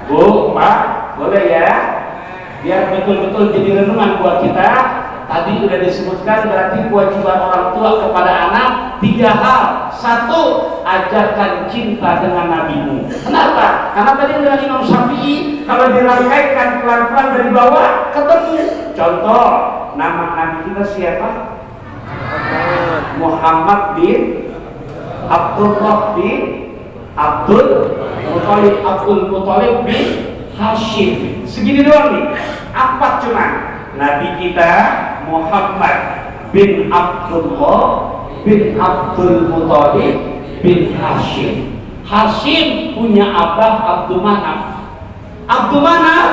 Bu, Pak, boleh ya? Biar betul-betul jadi renungan buat kita. Tadi sudah disebutkan berarti kewajiban orang tua kepada anak 3 hal. 1, ajarkan cinta dengan nabimu. Kenapa? Karena tadi dengan Imam Syafi'i kalau dirangkaikan pelan-pelan dari bawah ketemu. Contoh, nama nabi kita siapa? Muhammad bin Abdullah bin Abdul Muthalib bin Hashim. Segini doang nih. Apa cuma nabi kita Muhammad bin Abdullah bin Abdul Muthalib bin Hashim. Hashim punya abah Abdul Manaf. Abdul Manaf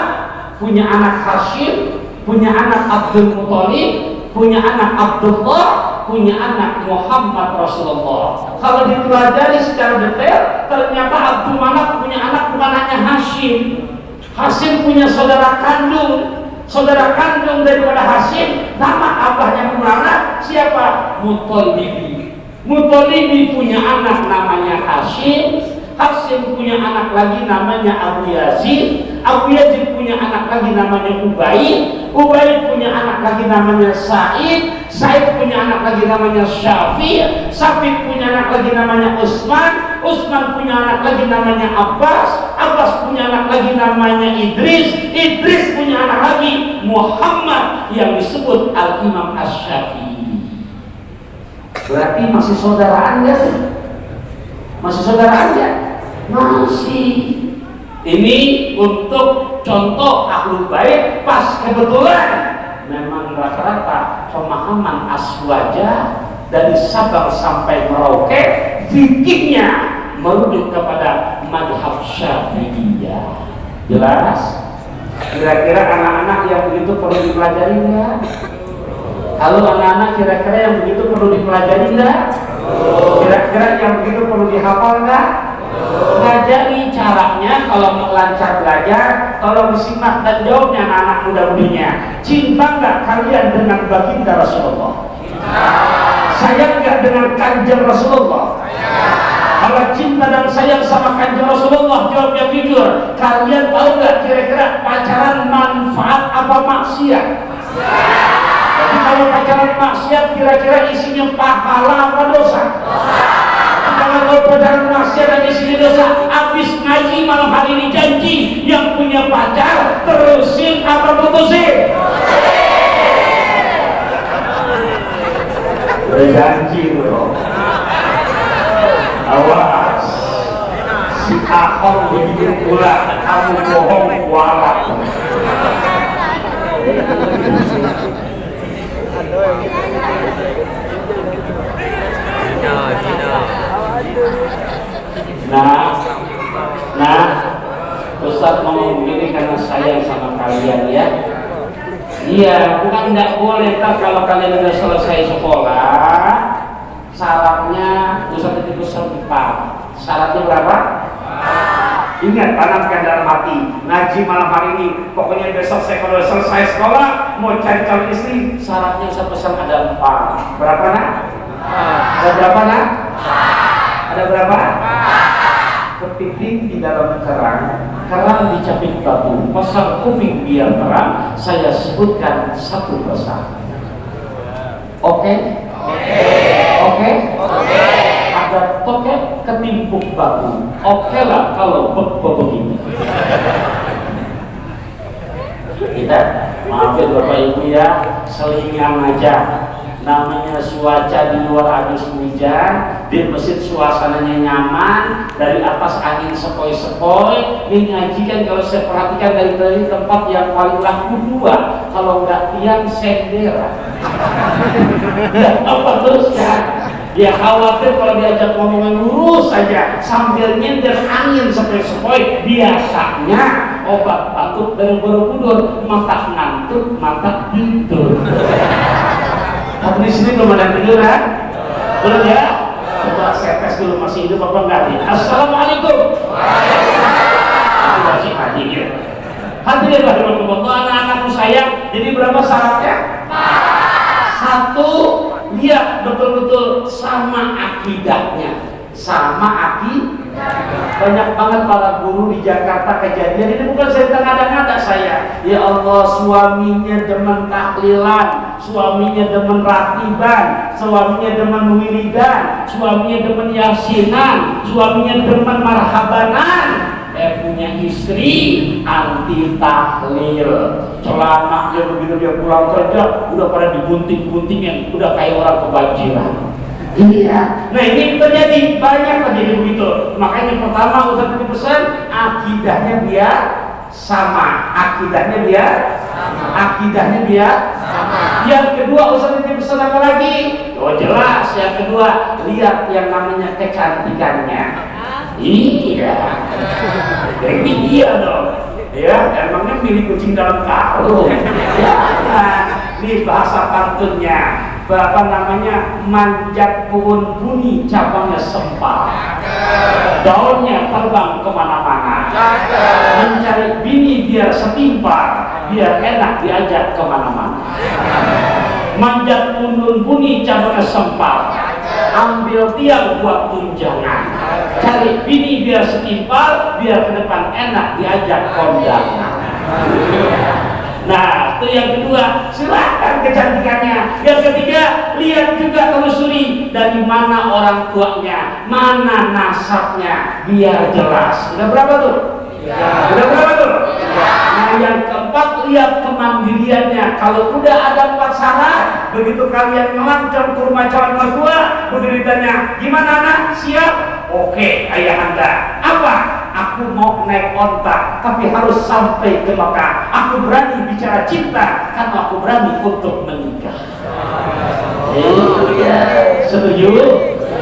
punya anak Hashim, punya anak Abdul Muthalib, punya anak Abdullah, punya anak Muhammad Rasulullah. Kalau dipelajari secara detail, ternyata Abdul Manaf punya anak bukan hanya Hashim. Hashim punya saudara kandung. Saudara kandung daripada Hashim, nama abahnya kemana? Siapa? Mutalibi. Mutalibi punya anak namanya Hashim. Hashim punya anak lagi namanya Abu Yazid. Abu Yazid punya anak lagi namanya Ubaid. Ubaid punya anak lagi namanya Sa'id. Sa'id punya anak lagi namanya Syafi'. Syafi' punya anak lagi namanya Utsman. Utsman punya anak lagi namanya Abbas. Abbas punya anak lagi namanya Idris. Idris punya anak lagi Muhammad yang disebut Al-Imam Asy-Syafi'i. Berarti masih saudaraan ya? Masih saudaraan ya? Masih. Ini untuk contoh ahlul bait, pas kebetulan memang rata-rata pemahaman aswaja dari Sabang sampai Merauke fikihnya merujuk kepada madhab Syafi'iyah. Jelas? Kira-kira anak-anak yang begitu perlu dipelajari nggak? Kalau anak-anak kira-kira yang begitu perlu dipelajari nggak? Kira-kira yang begitu perlu dihafal nggak? Ngajari caranya kalau mau lancar belajar, kalau disimak dan jawabnya anak-anak muda-mudinya. Cinta nggak kalian dengan baginda Rasulullah? Sayang nggak dengan kanjeng Rasulullah? Kalau cinta dan sayang sama kanjeng Rasulullah, jawabnya jujur. Kalian tahu nggak kira-kira pacaran manfaat apa maksiat? Jadi kalau pacaran maksiat kira-kira isinya pahala apa dosa? Kalau pacaran maksiat dan isinya dosa, habis ngaji malam hari ini janji yang punya pacar terusin apa putusin? Berjanji bro. Awas, si Ahong begitu pula kamu bohong warak. Nah, Ustaz ngomong begini karena sayang sama kalian ya. Iya, bukan nggak boleh kalau kalian sudah selesai sekolah. Syaratnya Ustaz itu sempat. Syaratnya berapa? Ingat, tanamkan dalam hati. Ngaji malam hari ini, pokoknya besok saya kalau selesai sekolah mau cari calon istri, syaratnya saya pesan ada 4. Berapa nak? Ada berapa nak? Ada berapa? Kepiting di dalam kerang dicapit batu, pasang kuping biar terang. Saya sebutkan satu persatu. Oke? Oke? Ada toket ketimpuk batu. Oke lah kalau begini. Kita maafin Bapak Ibu ya, selingan aja. Namanya cuaca di luar habis hujan, di masjid suasananya nyaman, dari atas angin sepoi-sepoi. Ini ngaji kan kalau saya perhatikan dari tempat yang paling laku 2, kalau nggak tiang sendera. Ya apa terus kan? Dia khawatir kalau diajak ngomongan lurus saja sambil nyender angin sepoi-sepoi. Biasanya obat batuk dari Borobudur, mata ngantuk, mata tidur. Tapi di sini belum ada tiduran, belum ya? Coba saya tes dulu, masih hidup apa enggak nih? Assalamualaikum. Masih hadir ya. Hadirin rahimakumullah, anak-anakku sayang. Jadi berapa syaratnya? 1, lihat betul-betul sama akidahnya. Sama akidah. Banyak banget para guru di Jakarta kejadian ini, bukan saya ngada-ngada saya. Ya Allah, suaminya demen tahlilan, suaminya demen ratiban, suaminya demen wiridan, suaminya demen yasinan, suaminya demen marhabanan. Punya istri anti tahlil, celananya begitu dia pulang kerja udah pada digunting-guntingin, udah kayak orang kebanjiran. Iya, nah ini terjadi, banyak terjadi begitu. Makanya pertama Ustaz itu pesan akidahnya biar sama, akidahnya biar sama. Yang kedua Ustaz itu pesan apa lagi? Oh jelas, yang kedua lihat yang namanya kecantikannya. Iya, ini dia dong. Ya, emangnya milih kucing dalam karung. Ya, ini bahasa pantunnya. Apa namanya, manjat pohon buni cabangnya sempal, daunnya terbang kemana-mana, mencari bini biar setimpal, biar enak diajak kemana-mana. Manjat pohon buni cabangnya sempal, ambil tiang buat tunjangan, cari bini biar setimpal, biar ke depan enak diajak kondangan. Nah, itu yang kedua, silakan kecantikannya. Yang ketiga, lihat juga, telusuri dari mana orang tuanya, mana nasabnya, biar jelas. Udah berapa tuh? Udah berapa tuh? Nah, yang keempat, lihat kemandiriannya. Kalau udah ada 4 syarat, begitu kalian ngelancar ke rumah calon mertua, begitu ditanya, gimana anak? Siap? Oke, ayah anda. Apa? Aku mau naik onta, tapi harus sampai ke Mekah. Aku berani bicara cinta, karena aku berani untuk menikah. Iya, setuju?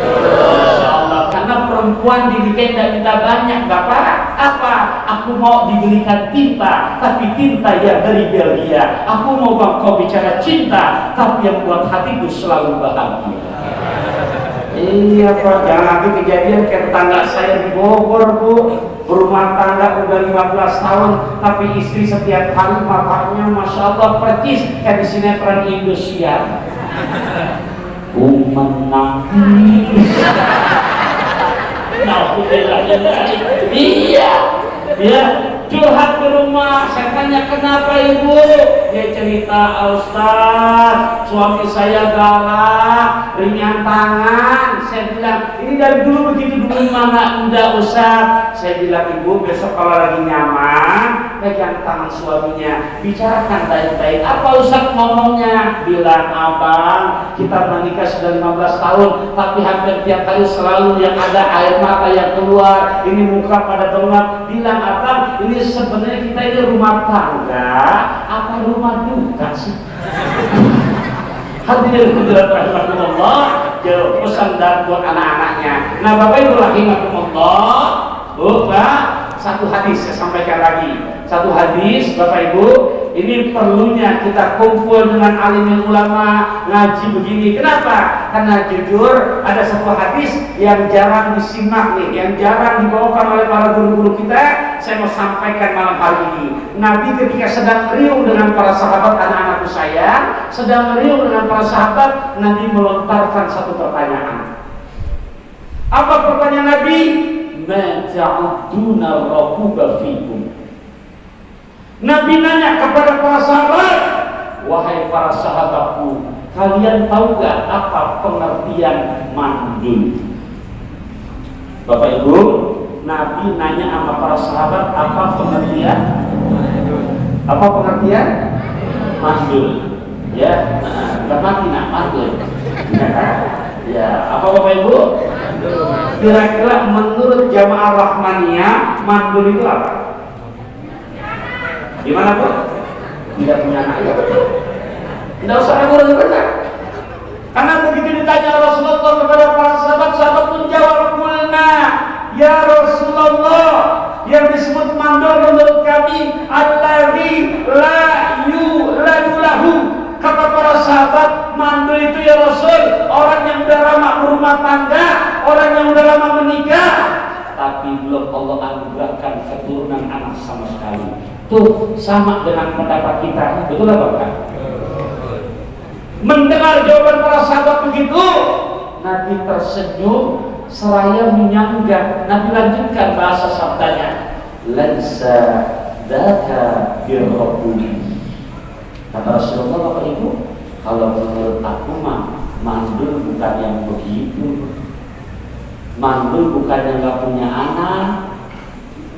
Masya Allah, karena perempuan dinikahin dan minta banyak, Bapak. Apa? Aku mau dibelikan tinta, tapi tinta yang dari Belgia. Aku mau kau bicara cinta, tapi yang buat hatiku selalu bahagia. Iya Pak, jangan lagi kejadian kayak tetangga saya di Bogor Bu, berumah tangga udah 15 tahun, tapi istri setiap hari matanya Masya Allah percis kayak di sinetron Indosiar. Menangis. Iya, ya. Curhat ke rumah, saya tanya kenapa ibu? Dia cerita, Ustaz, suami saya galak, ringan tangan. Saya bilang, ini dari dulu begitu, dulu mana enggak Ustaz. Saya bilang, ibu besok kalau lagi nyaman, pegang tangan suaminya, bicarakan baik-baik. Apa Ustaz ngomongnya? Bilang, abang, kita menikah sudah 15 tahun, tapi hampir tiap hari selalu yang ada air mata yang keluar, ini muka pada bengap. Bilang, abang, ini sebenarnya kita ini rumah tangga apa rumah duka sih? Hadirin hadirat rahimakumullah, jauh pesan dan buat anak-anaknya. Nah Bapak Ibu rahimakumullah, Pak, satu hadis saya sampaikan lagi. Satu hadis Bapak Ibu, ini perlunya kita kumpul dengan alim ulama, ngaji begini. Kenapa? Karena jujur ada sebuah hadis yang jarang disimak nih, yang jarang dibawakan oleh para guru-guru kita. Saya mau sampaikan malam hari ini. Nabi ketika sedang riuh dengan para sahabat, anak-anakku sayang, sedang riuh dengan para sahabat, Nabi melontarkan satu pertanyaan. Apa pertanyaan Nabi? Ma ta'uduna rakuba fikum. Nabi nanya kepada para sahabat, wahai para sahabatku, kalian tahu gak apa pengertian mandul? Bapak Ibu, Nabi nanya sama para sahabat apa pengertian? Apa pengertian? Mandul. Ya, nggak mati nak mandul. Ya, apa Bapak Ibu? Kira-kira menurut Jamaah Rahmaniyah, mandul itu apa? Gimana Bu? Tidak punya anak ya betul. Tidak usah ragu-ragu benar. Karena begitu ditanya Rasulullah kepada para sahabat, sahabat pun jawab, "Qulna ya Rasulullah." Yang disebut mandor menurut kami allazi la yuladu lahu. Kata para sahabat, mandor itu ya Rasul, orang yang udah lama berumah tangga, orang yang udah lama menikah, tapi belum Allah anugerahkan keturunan anak sama sekali. Tuh sama dengan pendapat kita, betul apa Pak? Mendengar jawaban para sahabat begitu, Nabi tersenyum seraya menyanggah. Nabi lanjutkan bahasa sabdanya, lansa daka birrabuli. Kata Rasulullah, Bapak Ibu, kalau menurut aku mah mandul bukan yang begitu. Mandul bukan yang gak punya anak,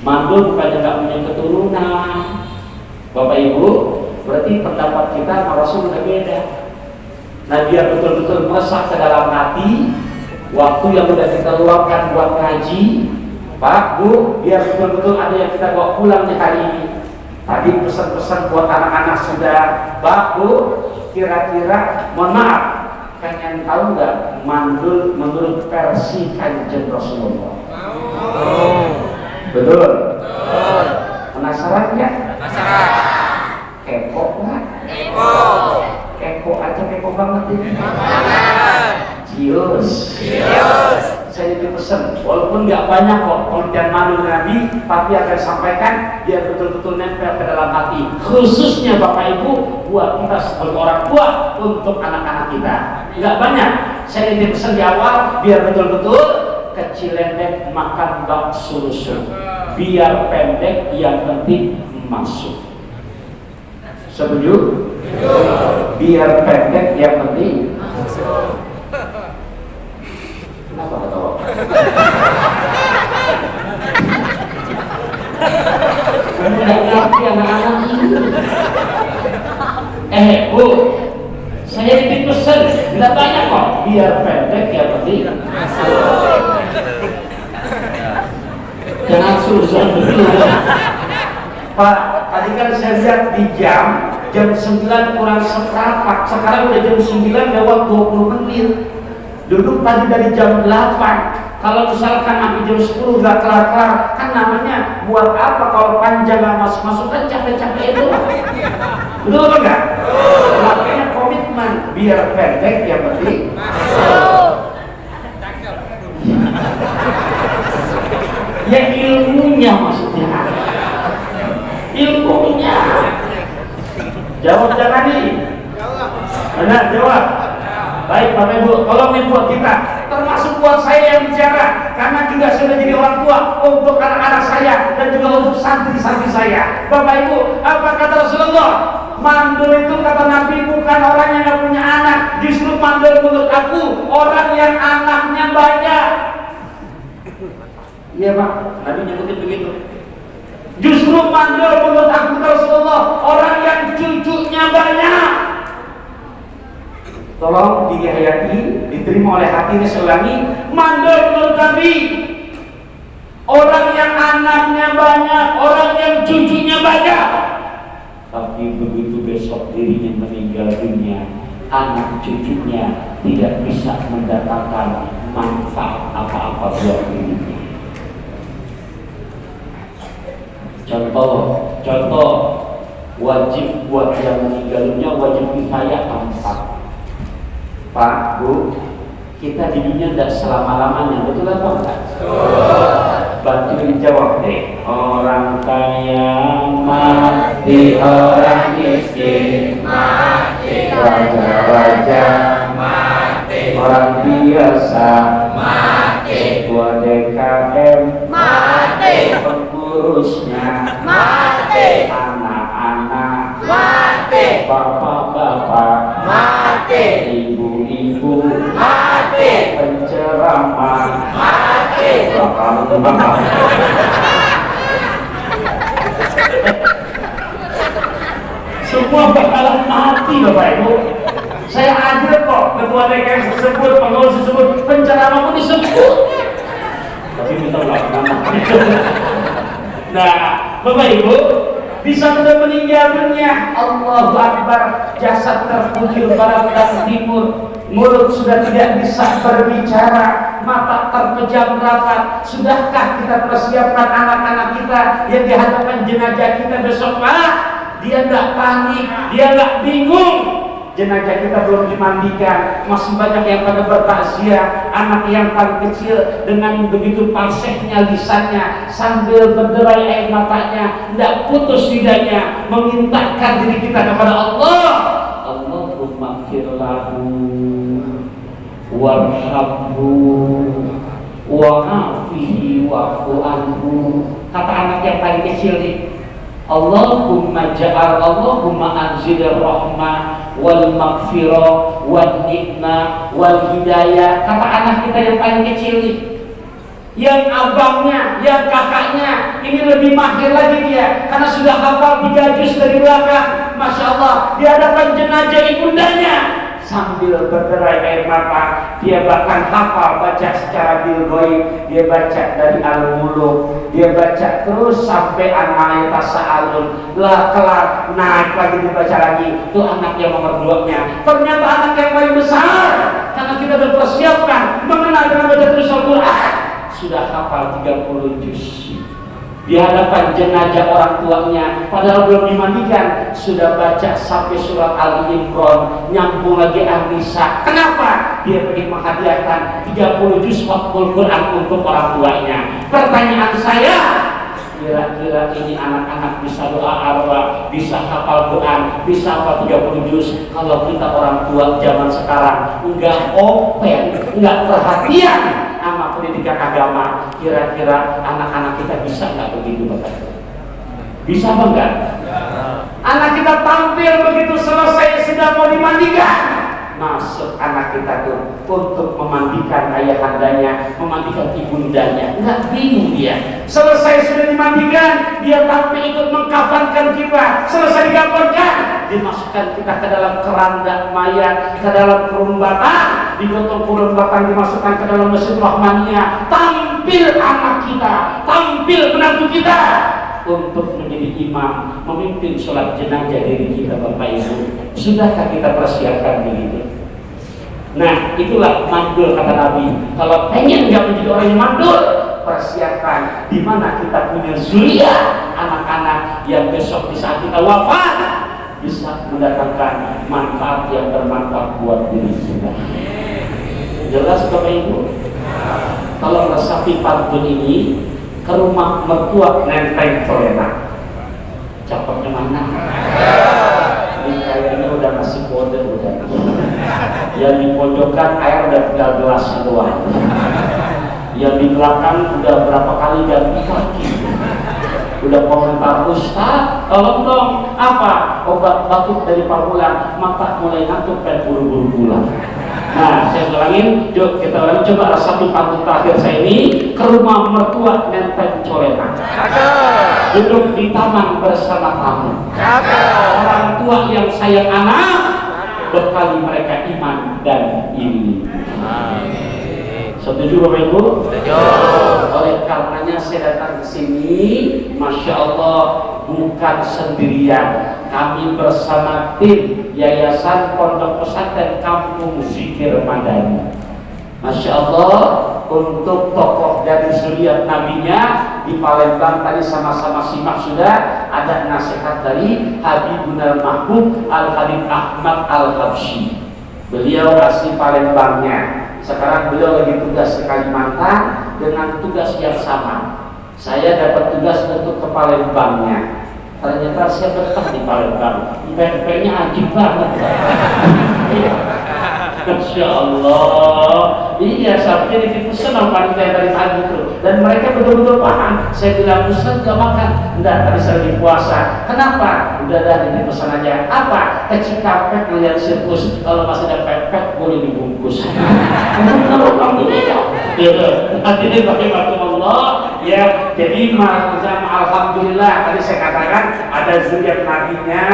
mandul bukan yang gak punya keturunan. Bapak Ibu, berarti pendapat kita sama Rasul udah beda. Nah, biar betul-betul meresap ke dalam hati waktu yang udah kita luangkan buat ngaji, Pak, Bu, biar betul-betul ada yang kita bawa pulang di hari ini. Tadi pesan-pesan buat anak-anak sudah, Pak, Bu, kira-kira, mohon maaf, pengen tahu nggak mandul menurut versi Kanjeng Rasulullah? Betul? Penasaran ya? Penasaran. Kepo nggak? Kepo. Kepo aja, kepo banget ini. Cius. Saya jadi pesan, walaupun nggak banyak kok pengertian mandul Nabi, tapi akan sampaikan biar betul-betul nempel ke dalam hati. Khususnya Bapak Ibu, buat kita sebagai orang tua, untuk anak-anak kita. Nggak banyak. Saya jadi pesan di awal, biar betul-betul kecil pendek makan bakso rusuk, biar pendek yang penting masuk. Setuju? Biar pendek yang penting masuk. Kenapa ketawa? Kamu nggak ngerti anak-anak ini. Bu, saya titip pesan, nggak banyak kok, biar pendek yang penting masuk. Jangan susah dulu. Pak, tadi kan saya lihat di jam 9 kurang seperempat. Sekarang udah jam 9 lewat 20 menit. Duduk tadi dari jam 8. Kalau misalkan sampai jam 10 gak kelar-kelar, kan namanya buat apa kalau panjang gak masuk kan capek-capek itu. Betul apa enggak? Makanya komitmen biar pendek yang penting masuk. Ya ilmunya maksudnya. Ilmunya. Jawab jangan nih. Benar jawab. Baik Bapak Ibu, tolong nih buat kita, termasuk buat saya yang bicara, karena juga sudah jadi orang tua untuk anak-anak saya dan juga untuk santri-santri saya. Bapak Ibu, apa kata Rasulullah? Mandul itu kata Nabi bukan orang yang gak punya anak, justru mandul menurut aku orang yang anaknya banyak. Iya Pak, Nabi nyebutin begitu. Justru mandul menurut aku Rasulullah orang yang cucunya banyak. Tolong dihayati, diterima oleh hati. Saya ulangi, mandul menurut Nabi orang yang anaknya banyak, orang yang cucunya banyak. Tapi begitu besok dirinya meninggal dunia, anak cucunya tidak bisa mendatangkan manfaat apa-apa buat dirinya. Contoh, wajib buat yang meninggalnya, wajib kifayah 4. Pak, Bu, kita di dunia tidak selama-lamanya, betul apa enggak? Bantuin jawab deh. Orang kaya mati, orang miskin mati, raja-raja mati, orang biasa mati, ketua DKM mati, pengurusnya mati, anak-anak mati, bapak-bapak mati, ibu-ibu mati, penceramah mati, bapak-bapak. Semua bakalan mati, Bapak Ibu. Saya ada kok ketua DKM disebut, pengurus disebut, penceramah pun disebut. Tapi kita nggak pernah. Nah, Bapak Ibu, di saat sudah meninggal dunia, Allahu Akbar, jasad terkukil barat dan timur, mulut sudah tidak bisa berbicara, mata terpejam rapat. Sudahkah kita persiapkan anak-anak kita yang di hadapan jenazah kita besok, Pak? Dia tidak panik, dia tidak bingung. Jenazah kita belum dimandikan, masih banyak yang pada bertakziah. Anak yang paling kecil dengan begitu pasehnya lisannya, sambil berderai air matanya, tidak putus lidahnya, memintakan diri kita kepada Allah. Allahumma ighfir lahu warhamhu wa'afihi wa'fu anhu. Kata anak yang paling kecil nih, Allahumma ja'al, Allahumma anzil rahmah wal maghfirah wal nikmah wal hidayah. Kata anak kita yang paling kecil nih, yang abangnya, yang kakaknya ini lebih mahir lagi dia, karena sudah hafal 3 juz dari belakang. Masya Allah, di hadapan jenazah ibundanya, sambil berderai air mata, dia bahkan hafal baca secara bilghaib. Dia baca dari Al-Muluk, dia baca terus sampai An-Na'ayat Tasa'alun, lah kelar, naik lagi dibaca lagi. Itu anak yang nomor 2-nya. Ternyata anak yang paling besar, karena kita berpersiapkan mengenal dengan baca terus Al-Quran, sudah hafal 30 juz. Di hadapan jenazah orang tuanya, padahal belum dimandikan, sudah baca sampai surat Al-Imran, nyambung lagi An-Nisa. Kenapa? Dia ingin menghadiahkan 30 juz Al Quran untuk orang tuanya. Pertanyaan saya, kira-kira ini anak-anak bisa doa arwah, bisa hafal Quran, bisa hafal 30 juz? Kalau kita orang tua zaman sekarang enggak open, enggak perhatian sama pendidikan agama, kira-kira anak-anak kita bisa nggak begitu, Bapak? Bisa apa enggak? Anak kita tampil begitu selesai sudah mau dimandikan, masuk anak kita tuh untuk memandikan ayahandanya, memandikan ibundanya. Enggak bingung dia. Selesai sudah dimandikan, dia tampil ikut mengkafankan kita. Selesai dikafankan, dimasukkan kita ke dalam keranda mayat, ke dalam kerumbatan, digotong kerumbatan, dimasukkan ke dalam Masjid Rahmaniyah. Tampil anak kita, tampil menantu kita untuk menjadi imam, memimpin sholat jenazah diri kita, Bapak Ibu. Sudahkah kita persiapkan begitu? Nah, itulah mandul kata Nabi. Kalau pengen nggak menjadi orang yang mandul, persiapkan di mana kita punya zuriyah, anak-anak yang besok di saat kita wafat bisa mendatangkan manfaat yang bermanfaat buat diri kita. Jelas Bapak Ibu? Kalau resapi pantun ini ke rumah mertua nenteng colenak, cakepnya mana? Ini kayaknya udah ngasih kode udah. Yang di pojokan air udah tinggal gelas doang. Yang di belakang udah berapa kali ganti kaki. Udah komentar, Ustaz, tolong dong, apa obat batuk dari Pamulan, mata mulai ngantuk pengen buru-buru pulang. Nah, saya ulangin, yuk kita ulangi, coba satu pantun terakhir saya ini. Ke rumah mertua nenteng colenak, duduk di taman bersama tamu, orang tua yang sayang anak, bekali mereka iman dan ilmu. Setuju Bapak Ibu? Setuju. Oleh karenanya saya datang ke sini, Masya Allah, bukan sendirian. Kami bersama tim Yayasan Pondok Pesantren Kampung Zikir Madani. Masya Allah, untuk tokoh dari zuriat nabinya di Palembang tadi sama-sama simak sudah. ada nasihat dari Habibun Al-Mahbub Al-Habib Ahmad Al-Habsyi. Beliau asli Palembangnya. Sekarang beliau lagi tugas di Kalimantan dengan tugas yang sama. Saya dapat tugas untuk ke Palembangnya. Ternyata saya betah di Palembang. Pempeknya ajib banget. Masya Allah. Iya, sampai itu senang panitia dari pagi itu. Dan mereka betul-betul paham. Saya bilang, Ustaz gak makan. Enggak, tadi saya lagi puasa. Kenapa? Udah dah, ini pesan aja. Apa? Kecil kapek melihat sirkus. Kalau masih ada pepek boleh dibungkus. Kalau kamu hadirin rahimakumullah, ya. Jadi alhamdulillah tadi saya katakan ada zuriat nabinya,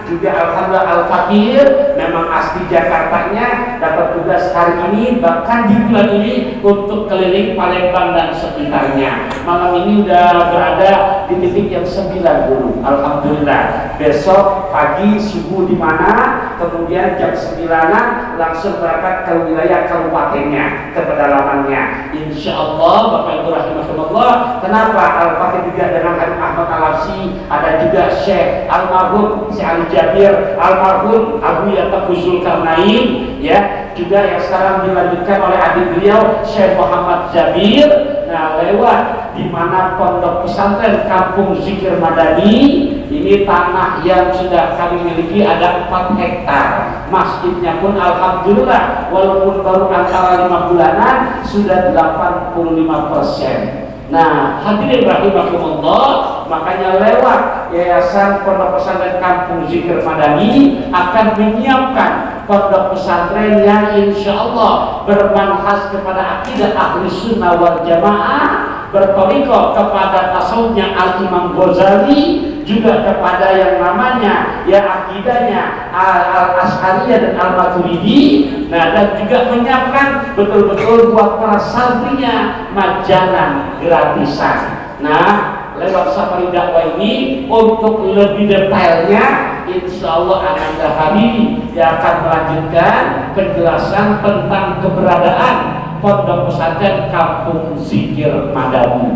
juga alhamdulillah al-fakir memang asli Jakartanya dapat tugas hari ini, bahkan di bulan ini untuk keliling Palembang dan sekitarnya. Malam ini udah berada di titik yang 9 dulu. Alhamdulillah. Besok pagi subuh di mana, kemudian jam 9-an langsung berangkat ke wilayah kabupatennya, ke pedalamannya. Insya Allah, Bapak Ibu rahimahullah. Kenapa Al-Fakir juga dengan Habib Ahmad Al-Habsyi, ada juga Syekh Almarhum Syekh Ali Jabir, Almarhum Abu Yataq Zulkarnain, ya, juga yang sekarang dilanjutkan oleh adik beliau Syekh Muhammad Jabir. Nah, lewat di mana pondok pesantren Kampung Zikir Madani, ini tanah yang sudah kami miliki ada 4 hektar. Masjidnya pun alhamdulillah walaupun baru antara 5 bulanan sudah 85%. Nah, hadirin rahimakumullah, makanya lewat Yayasan Pondok Pesantren Kampung Zikir Madani akan menyiapkan pondok pesantren yang insya Allah bermanhaj kepada akidah ahli sunnah wal jamaah, bertorikoh kepada tasawufnya Al-Imam Ghazali, juga kepada yang namanya ya akidahnya Al-Asy'ariyah dan Al-Maturidi. Nah, dan juga menyiapkan betul-betul buat para santrinya majalah gratisan. Nah, lewat safari dakwah ini untuk lebih detailnya insya Allah Ananda hari yang akan melanjutkan penjelasan tentang keberadaan pondok pesantren Kampung Zikir Madani.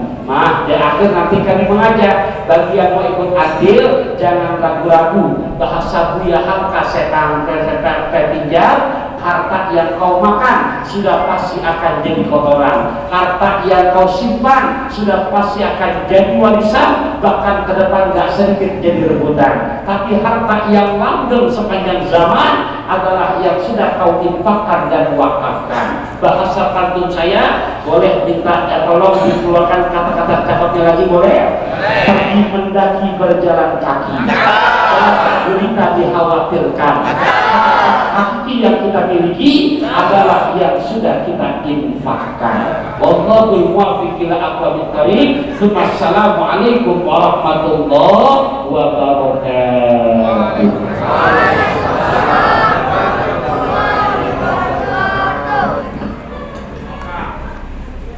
Di akhir nanti kami mengajak bagi yang mau ikut adil jangan ragu-ragu. Bahasa Buya Hamka setan pinjam, harta yang kau makan sudah pasti akan jadi kotoran. Harta yang kau simpan sudah pasti akan jadi warisan, bahkan ke depan gak sedikit jadi rebutan. Tapi harta yang langgeng sepanjang zaman adalah yang sudah kau infakkan dan wakafkan. Bahasa pantun saya boleh minta tolong dikeluarkan kata-kata cakapnya lagi, boleh? Pergi mendaki berjalan kaki, berita dikhawatirkan. Hati yang kita miliki adalah yang sudah kita infakkan. Wallahul muwaffiq ila aqwamit thariq. Assalamualaikum warahmatullahi wabarakatuh.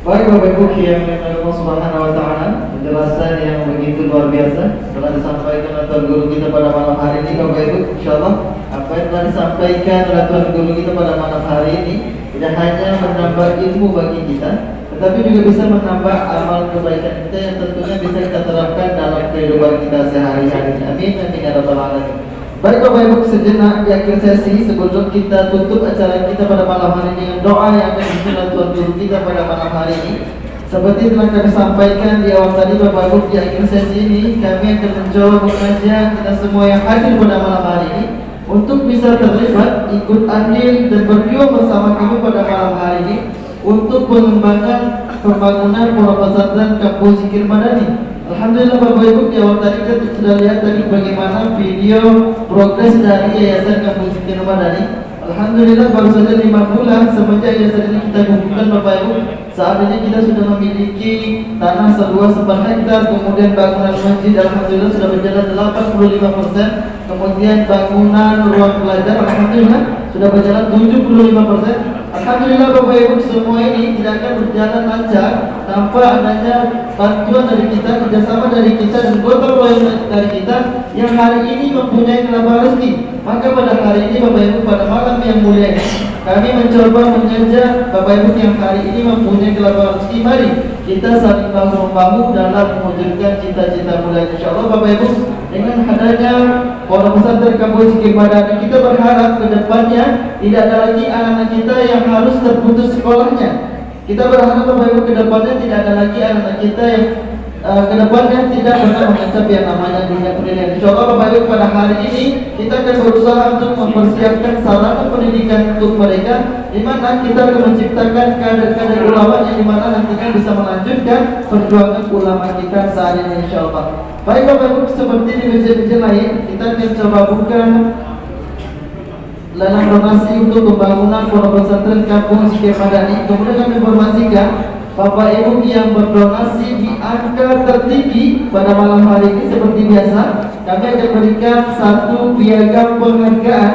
Baik Bapak Ibu yang dimuliakan Allah Subhanahu wa taala, penjelasan yang begitu luar biasa telah disampaikan oleh Tuan Guru kita pada malam hari ini. Bapak Ibu, insyaallah apa yang telah disampaikan oleh Tuan Guru kita pada malam hari ini tidak hanya menambah ilmu bagi kita, tetapi juga bisa menambah amal kebaikan kita yang tentunya bisa kita terapkan dalam kehidupan kita sehari-hari. Amin amin ya rabbal alamin. Baik Bapak Ibu, sejenak di akhir sesi sebelum kita tutup acara kita pada malam hari ini dengan doa yang akan dipimpin Tuan Guru kita pada malam hari ini. Seperti telah kami sampaikan di awal tadi Bapak Ibu, di akhir sesi ini kami akan mencoba mengajak kita semua yang hadir pada malam hari ini untuk bisa terlibat, ikut andil dan berjuang bersama kami pada malam hari ini untuk pengembangan pembangunan pondok pesantren Kampung Zikir Madani. Alhamdulillah Bapak Ibu, di awal tadi kita sudah lihat tadi bagaimana video progres dari Yayasan Kampung Zikir Madani. Alhamdulillah baru saja 5 bulan semenjak yayasan ini kita kukuhkan Bapak Ibu. Saat ini kita sudah memiliki tanah seluas 4 hektar, kemudian bangunan masjid alhamdulillah sudah berjalan 85%, kemudian bangunan ruang belajar alhamdulillah sudah berjalan 75%. Alhamdulillah Bapak Ibu, semua ini tidak akan berjalan lancar tanpa adanya bantuan dari kita, kerjasama dari kita dan gotong royong dari kita yang hari ini mempunyai kelabaran rezeki. Maka pada hari ini Bapak Ibu, pada malam yang mulia ini kami mencoba mengajak Bapak Ibu yang hari ini mempunyai kelabaran rezeki. Mari kita saling bahu-membahu dalam mewujudkan cita-cita mulia insyaallah. Bapak Ibu, dengan adanya Pondok Pesantren Kampung Zikir Madani, kita berharap ke depannya tidak ada lagi anak-anak kita yang harus terputus sekolahnya. Kita berharap Bapak Ibu ke depannya tidak ada lagi anak-anak kita yang ke depannya tidak pernah mengencap yang namanya dunia pendidikan. Insyaallah Bapak Ibu, pada hari ini kita akan berusaha untuk mempersiapkan sarana pendidikan untuk mereka, di mana kita akan menciptakan kader-kader ulama yang dimana nantinya bisa melanjutkan perjuangan ulama kita saat ini insyaallah. Baik Bapak Ibu, seperti di meja-meja lain, kita akan coba buka lelang donasi untuk pembangunan Pondok Pesantren Kampung Zikir Madani. Kemudian kami informasikan Bapak Ibu yang berdonasi di angka tertinggi pada malam hari ini seperti biasa, kami akan berikan satu piagam penghargaan.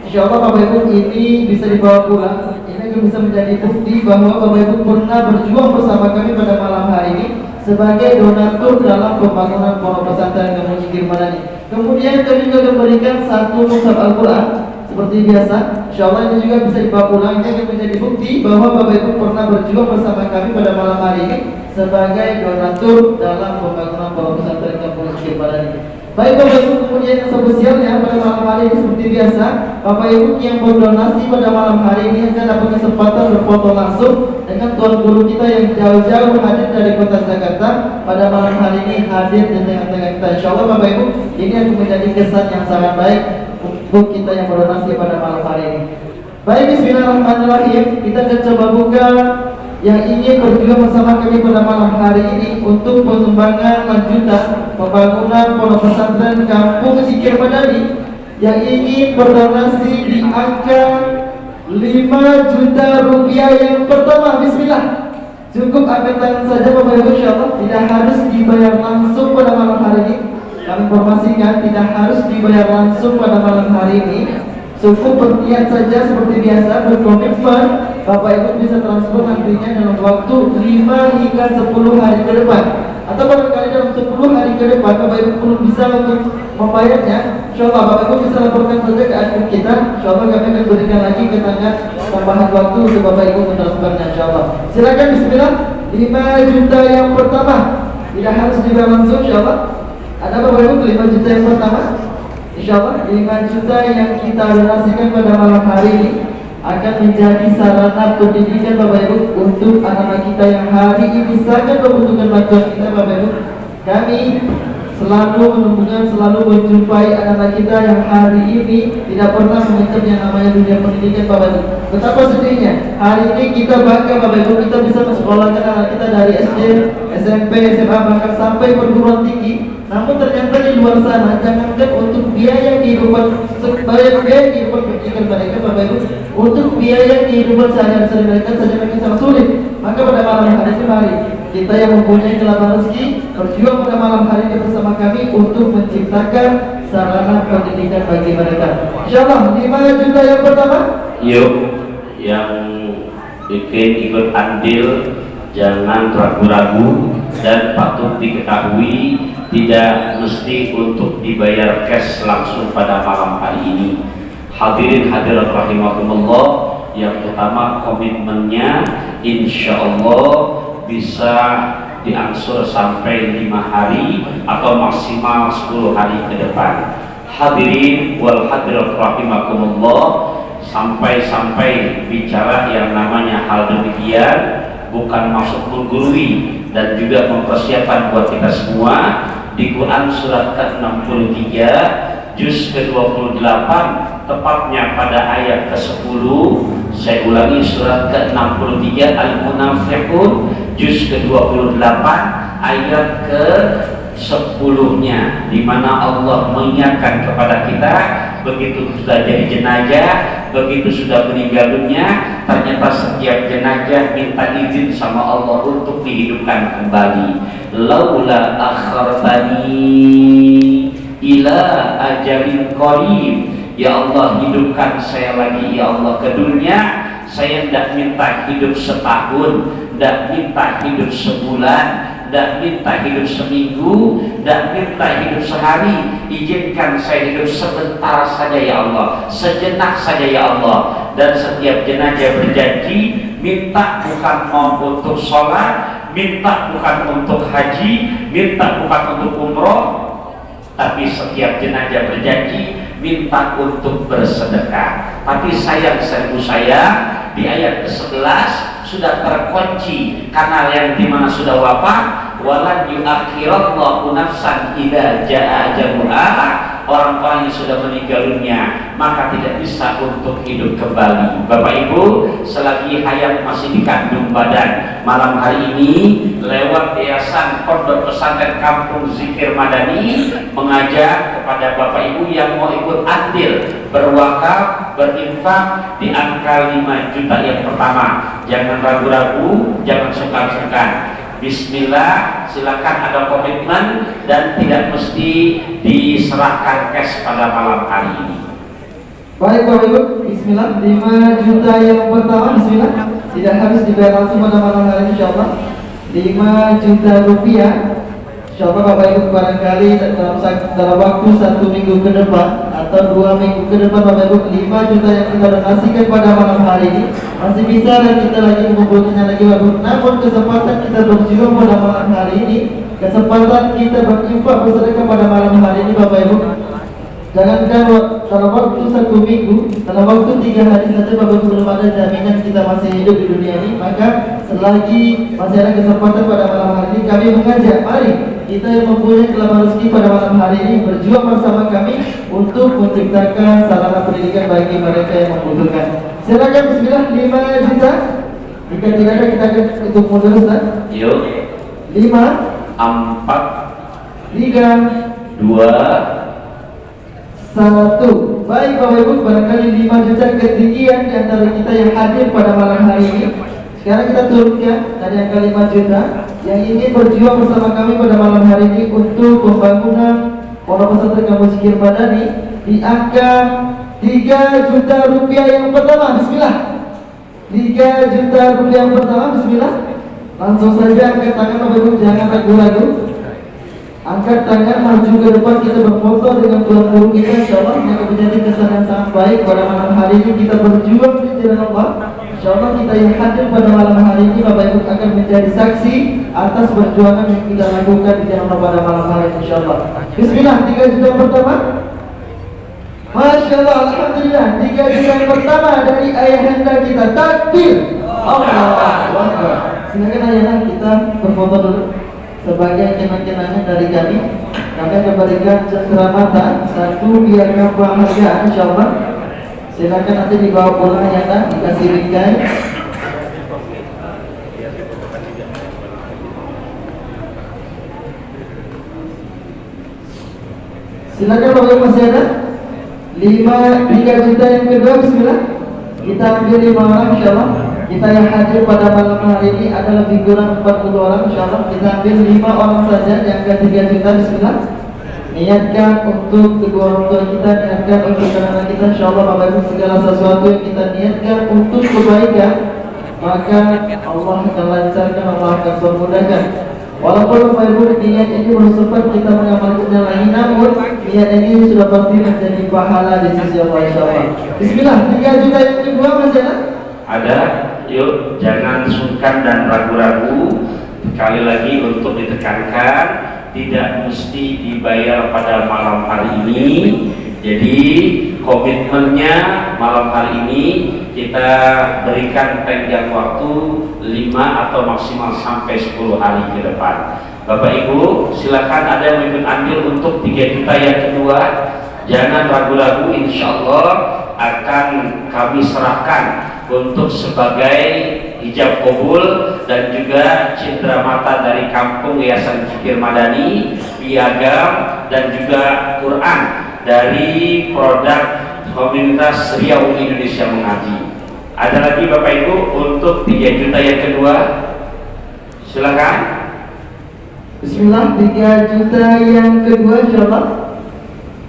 Insyaallah Bapak Ibu ini bisa dibawa pulang. Ini akan bisa menjadi bukti bahwa Bapak Ibu pernah berjuang bersama kami pada malam hari ini sebagai donatur dalam pembangunan Pondok Pesantren Kampung Zikir Madani. Kemudian kami juga akan berikan satu mushaf Al-Quran seperti biasa. Insyaallah ini juga bisa dibawa pulang. Ini akan menjadi bukti bahwa Bapak Ibu pernah berjuang bersama kami pada malam hari ini sebagai donatur dalam pembangunan Pondok Pesantren Kampung Zikir Madani. Baik Bapak Ibu, kemudian yang spesialnya pada malam hari ini seperti biasa, Bapak Ibu yang berdonasi pada malam hari ini akan dapat kesempatan berfoto langsung dengan tuan guru kita yang jauh-jauh hadir dari kota Jakarta pada malam hari ini, hadir di tengah-tengah kita. Insyaallah Bapak Ibu, ini akan menjadi kesan yang sangat baik untuk kita yang berdonasi pada malam hari ini. Baik, bismillahirrahmanirrahim. Kita akan coba buka yang ingin berjuang bersama kami pada malam hari ini untuk pengembangan lanjutan pembangunan Pondok Pesantren Kampung Zikir Madani yang ingin berdonasi di angka 5 juta rupiah yang pertama. Bismillah. Cukup angkat tangan saja Bapak Ibu insyaallah, tidak harus dibayar langsung pada malam hari ini. Kami informasikan tidak harus dibayar langsung pada malam hari ini. Cukup berniat saja seperti biasa, berkomitmen. Bapak Ibu bisa transfer nantinya dalam waktu 5 hingga 10 hari ke depan. Atau barangkali dalam 10 hari ke depan Bapak Ibu belum bisa untuk membayarnya, insyaallah Bapak Ibu bisa laporkan saja ke admin kita. Insyaallah kami akan berikan lagi ke tangan tambahan waktu untuk Bapak Ibu mentransfernya insyaallah. Silakan bismillah. 5 juta yang pertama tidak harus dibayar langsung insyaallah. Ada Bapak Ibu 5 juta yang pertama? Insyaallah 5 juta yang kita donasikan pada malam hari ini akan menjadi sarana pendidikan Bapak Ibu untuk anak-anak kita yang hari ini sangat membutuhkan bantuan kita Bapak Ibu. Kami selalu menemukan, selalu menjumpai anak-anak kita yang hari ini tidak pernah mengejar yang namanya dunia pendidikan Bapak Ibu. Betapa sedihnya hari ini kita bangga Bapak Ibu, kita bisa mensekolahkan anak kita dari SD, SMP, SMA bahkan sampai perguruan tinggi. Namun ternyata di luar sana jangankan untuk biaya kehidupan pendidikan mereka Bapak Ibu, untuk biaya kehidupan sehari-hari mereka saja mereka sangat sulit. Maka pada malam hari ini mari kita yang mempunyai kelapan rezeki berjuang pada malam hari ini bersama kami untuk menciptakan sarana pendidikan bagi mereka. Insyaallah 5 juta yang pertama. Yuk, yang bikin ikut andil jangan ragu-ragu dan patut diketahui tidak mesti untuk dibayar cash langsung pada malam hari ini. Hadirin hadirat rahimakumullah, yang pertama komitmennya insya Allah bisa diangsur sampai 5 hari atau maksimal 10 hari ke depan. Hadirin wal hadirat rahimakumullah, sampai bicara yang namanya hal demikian bukan maksud menggurui dan juga mempersiapkan buat kita semua. Di Quran surat ke-63 juz ke-28 tepatnya pada ayat ke-10, saya ulangi, surat ke-63 Al-Munafiqun juz ke-28 ayat ke-10-nya, di mana Allah mengingatkan kepada kita begitu sudah jadi jenazah, begitu sudah meninggal dunia, ternyata setiap jenazah minta izin sama Allah untuk dihidupkan kembali. Laula akhartani ila ajalin qarib, ya Allah hidupkan saya lagi ya Allah ke dunia. Saya tidak minta hidup setahun, tidak minta hidup sebulan, tidak minta hidup seminggu, tidak minta hidup sehari. Izinkan saya hidup sebentar saja ya Allah, sejenak saja ya Allah. Dan setiap jenazah berjanji minta bukan mau untuk sholat, minta bukan untuk haji, minta bukan untuk umroh, tapi setiap jenazah berjanji minta untuk bersedekah. Tapi sayang seribu sayang, di ayat ke-11 sudah terkunci karena yang dimana sudah wafat, walan yuakhirallahu nafsan idza jaa ajaluha, orang-orang yang sudah meninggal dunia maka tidak bisa untuk hidup kembali. Bapak Ibu, selagi hayat masih dikandung badan, malam hari ini lewat Yayasan Pondok Pesantren Kampung Zikir Madani mengajak kepada Bapak Ibu yang mau ikut andil berwakaf, berinfak di angka 5 juta yang pertama. Jangan ragu-ragu, jangan sungkan-sungkan. Bismillah, silakan ada komitmen dan tidak mesti diserahkan cash pada malam hari ini. Baik Bapak Ibu, Bismillah, 5 juta yang pertama, Bismillah, tidak harus dibayar langsung pada malam hari ini, InsyaAllah 5 juta rupiah. InsyaAllah Bapak Ibu barangkali dalam waktu 1 minggu ke depan atau 2 minggu ke depan, Bapak Ibu, 5 juta yang kita donasikan pada malam hari ini masih bisa dan kita lagi mengumpulkannya lagi, Bapak Ibu. Namun kesempatan kita berjuang pada malam hari ini, kesempatan kita berinfak bersedekah pada malam hari ini, Bapak Ibu, jangankan dalam waktu 1 minggu, dalam waktu 3 hari saja Bapak Ibu belum ada jaminan kita masih hidup di dunia ini. Maka selagi masih ada kesempatan pada malam hari ini, kami mengajak, mari kita yang mempunyai kelapan rezeki pada malam hari ini berjuang bersama kami untuk menciptakan sarana pendidikan bagi mereka yang membutuhkan. Silakan, Bismillah, 5 juta. Jika tidak ada kita akan hitung mundur, Ustaz. Yuk. 5 4 3 2 1. Baik Bapak Ibu, barangkali 5 juta ketinggian di antara kita yang hadir pada malam hari ini. Sekarang kita turunkan dari angka 5 juta yang ingin berjuang bersama kami pada malam hari ini untuk pembangunan Pondok Pesantren Kampung Zikir Madani di angka 3 juta rupiah yang pertama. Bismillah, 3 juta rupiah yang pertama. Bismillah, langsung saja angkat tangan Bapak Ibu, jangan ragu-ragu. Angkat tangan, maju ke depan, kita berfoto dengan tuan guru kita, InsyaAllah yang akan menjadi kesan yang sangat baik pada malam hari ini. Kita berjuang di jalan Allah, InsyaAllah kita yang hadir pada malam hari ini Bapak Ibu akan menjadi saksi atas perjuangan yang kita lakukan di jalan Allah pada malam hari ini, InsyaAllah. Bismillah, 3 juta yang pertama. Masya Allah, Alhamdulillah, 3 juta yang pertama dari ayahanda kita. Takbir, Allahu Akbar. Silakan ayahanda, kita berfoto dulu sebagai kenang-kenangan dari kami. Kami akan berikan cenderamata 1 piagam penghargaan, InsyaAllah. Silakan nanti dibawa pulang ayahanda, dikasih bingkai. Silakan Bapak Ibu, masih ada 3 juta yang kedua. Bismillah, kita ambil 5 orang, InsyaAllah. Kita yang hadir pada malam hari ini adalah lebih kurang 40 orang, InsyaAllah. Kita ambil 5 orang saja yang ke 3 juta. Bismillah, niatkan untuk kedua orang tua kita, niatkan untuk anak kita, InsyaAllah Bapak Ibu. Segala sesuatu yang kita niatkan untuk kebaikan, maka Allah akan lancarkan, Allah akan memudahkan. Walaupun Bapak Ibu niat ini belum sempat kita mengamalkannya lagi, namun niat ini sudah pasti menjadi pahala di sisi Allah, InsyaAllah. Bismillah, 3 juta yang kedua masih ada? Ada. Yuk, jangan sungkan dan ragu-ragu. Sekali lagi untuk ditekankan, tidak mesti dibayar pada malam hari ini. Jadi komitmennya malam hari ini kita berikan tenggang waktu 5 atau maksimal sampai 10 hari ke depan. Bapak Ibu, silakan ada yang ikut andil untuk 3 juta yang kedua. Jangan ragu-ragu, insya Allah akan kami serahkan untuk sebagai ijab kabul dan juga cenderamata dari Kampung Yayasan Zikir Madani, piagam dan juga Quran dari produk komunitas Riau Indonesia Mengaji. Ada lagi Bapak Ibu untuk 3 juta yang kedua, silakan. Bismillah, 3 juta yang kedua, InsyaAllah.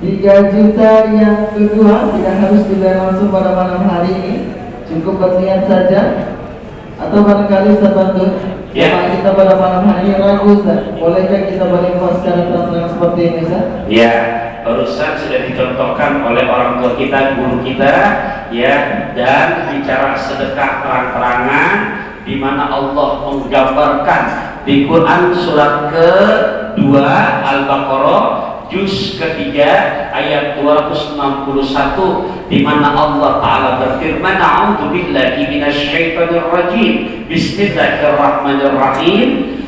3 juta yang kedua tidak harus dibayar langsung pada malam hari ini, cukup berniat saja. Atau barangkali Ustaz bantu sama kita pada malam hari ini ragu, Ustaz, bolehkah kita berinfak secara terang-terang seperti ini, Ustaz? Ya, barusan sudah dicontohkan oleh orang tua kita, guru kita, ya, dan bicara sedekah terang-terangan, di mana Allah menggambarkan di Quran surat ke-2 Al-Baqarah juz ketiga ayat 261, di mana Allah Ta'ala berfirman, A'udzu billahi minasyaitonir rajim. Bismillahirrahmanirrahim.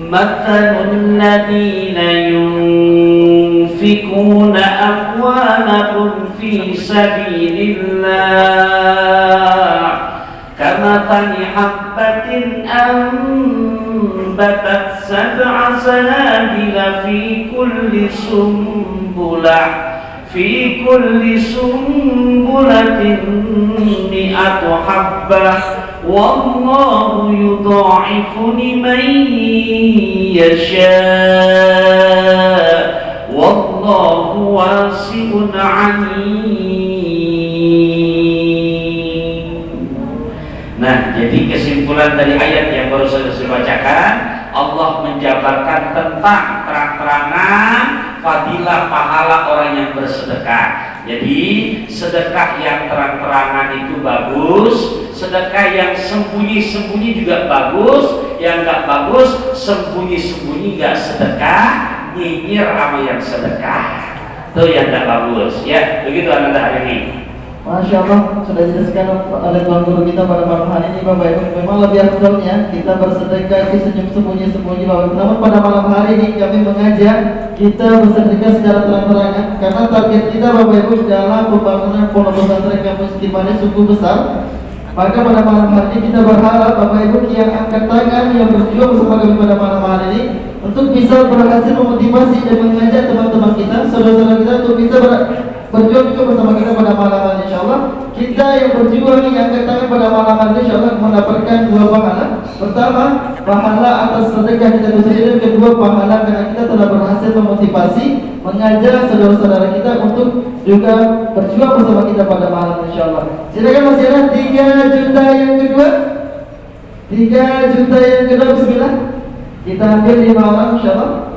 Mathalul ladzina yunfikuna amwalahum fi sabilillah kamathali habbatin ambatat sab'a sanabila fi kulli sumbulatin mi'atu habbah wallahu yudha'ifu liman yasha' wallahu wasi'un 'alim. Nah, jadi kesimpulan dari ayat yang baru saja saya bacakan, Allah menjabarkan tentang terang-terangan fadilah pahala orang yang bersedekah. Jadi sedekah yang terang-terangan itu bagus, sedekah yang sembunyi-sembunyi juga bagus. Yang nggak bagus, sembunyi-sembunyi nggak sedekah, nyinyir sama yang sedekah, itu yang nggak bagus. Ya, begitu anak hari ini. Masya Allah, sudah dijelaskan oleh Tuan Guru kita pada malam hari ini, Bapak Ibu. Memang lebih afdalnya kita bersedekah di senyum sembunyi-sembunyi, Bapak Ibu. Namun pada malam hari ini kami mengajak kita bersedekah secara terang-terangan, karena target kita, Bapak Ibu, dalam pembangunan pondok pesantren kampus Kimani sungguh besar. Maka pada malam hari ini kita berharap Bapak Ibu yang angkat tangan, yang berjuang bersama kami pada malam hari ini untuk bisa berhasil memotivasi dan mengajak teman-teman kita, saudara-saudara kita untuk bisa berjuang juga bersama kita pada malam hari. InsyaAllah kita yang berjuang yang angkat tangan pada malam hari InsyaAllah mendapatkan dua pahala. Pertama, pahala atas sedekah kita itu sendiri. Kedua, pahala karena kita telah berhasil memotivasi, mengajak saudara-saudara kita untuk juga berjuang bersama kita pada malam InsyaAllah. Silakan masih ada 3 juta yang kedua. 3 juta yang kedua, bismillah. Kita ambil 5 orang InsyaAllah.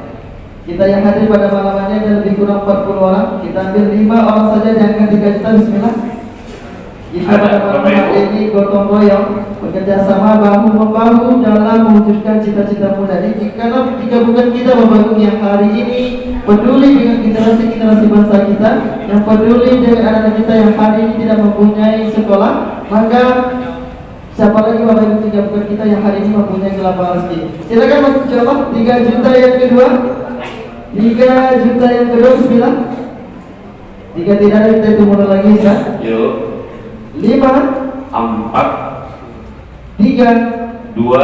Kita yang hadir pada malam ini ada lebih kurang 40 orang. Kita ambil 5 orang saja, jangan 3 juta, bismillah. Kita pada malam hari ini gotong royong, bekerja sama bahu-membahu dalam mewujudkan cita-cita muda ini. Karena jika bukan kita Bapak Ibu yang hari ini peduli dengan generasi-generasi bangsa kita, yang peduli dengan anak-anak kita yang hari ini tidak mempunyai sekolah, maka siapa lagi Bapak Ibu jika bukan kita yang hari ini mempunyai kelapangan rezeki. Silakan Mas Insyaallah 3 juta yang kedua. 3 juta yang kedua, bismillah. Jika tidak ada kita itu mulai lagi, Ustaz. Yuk. 5 4 3 2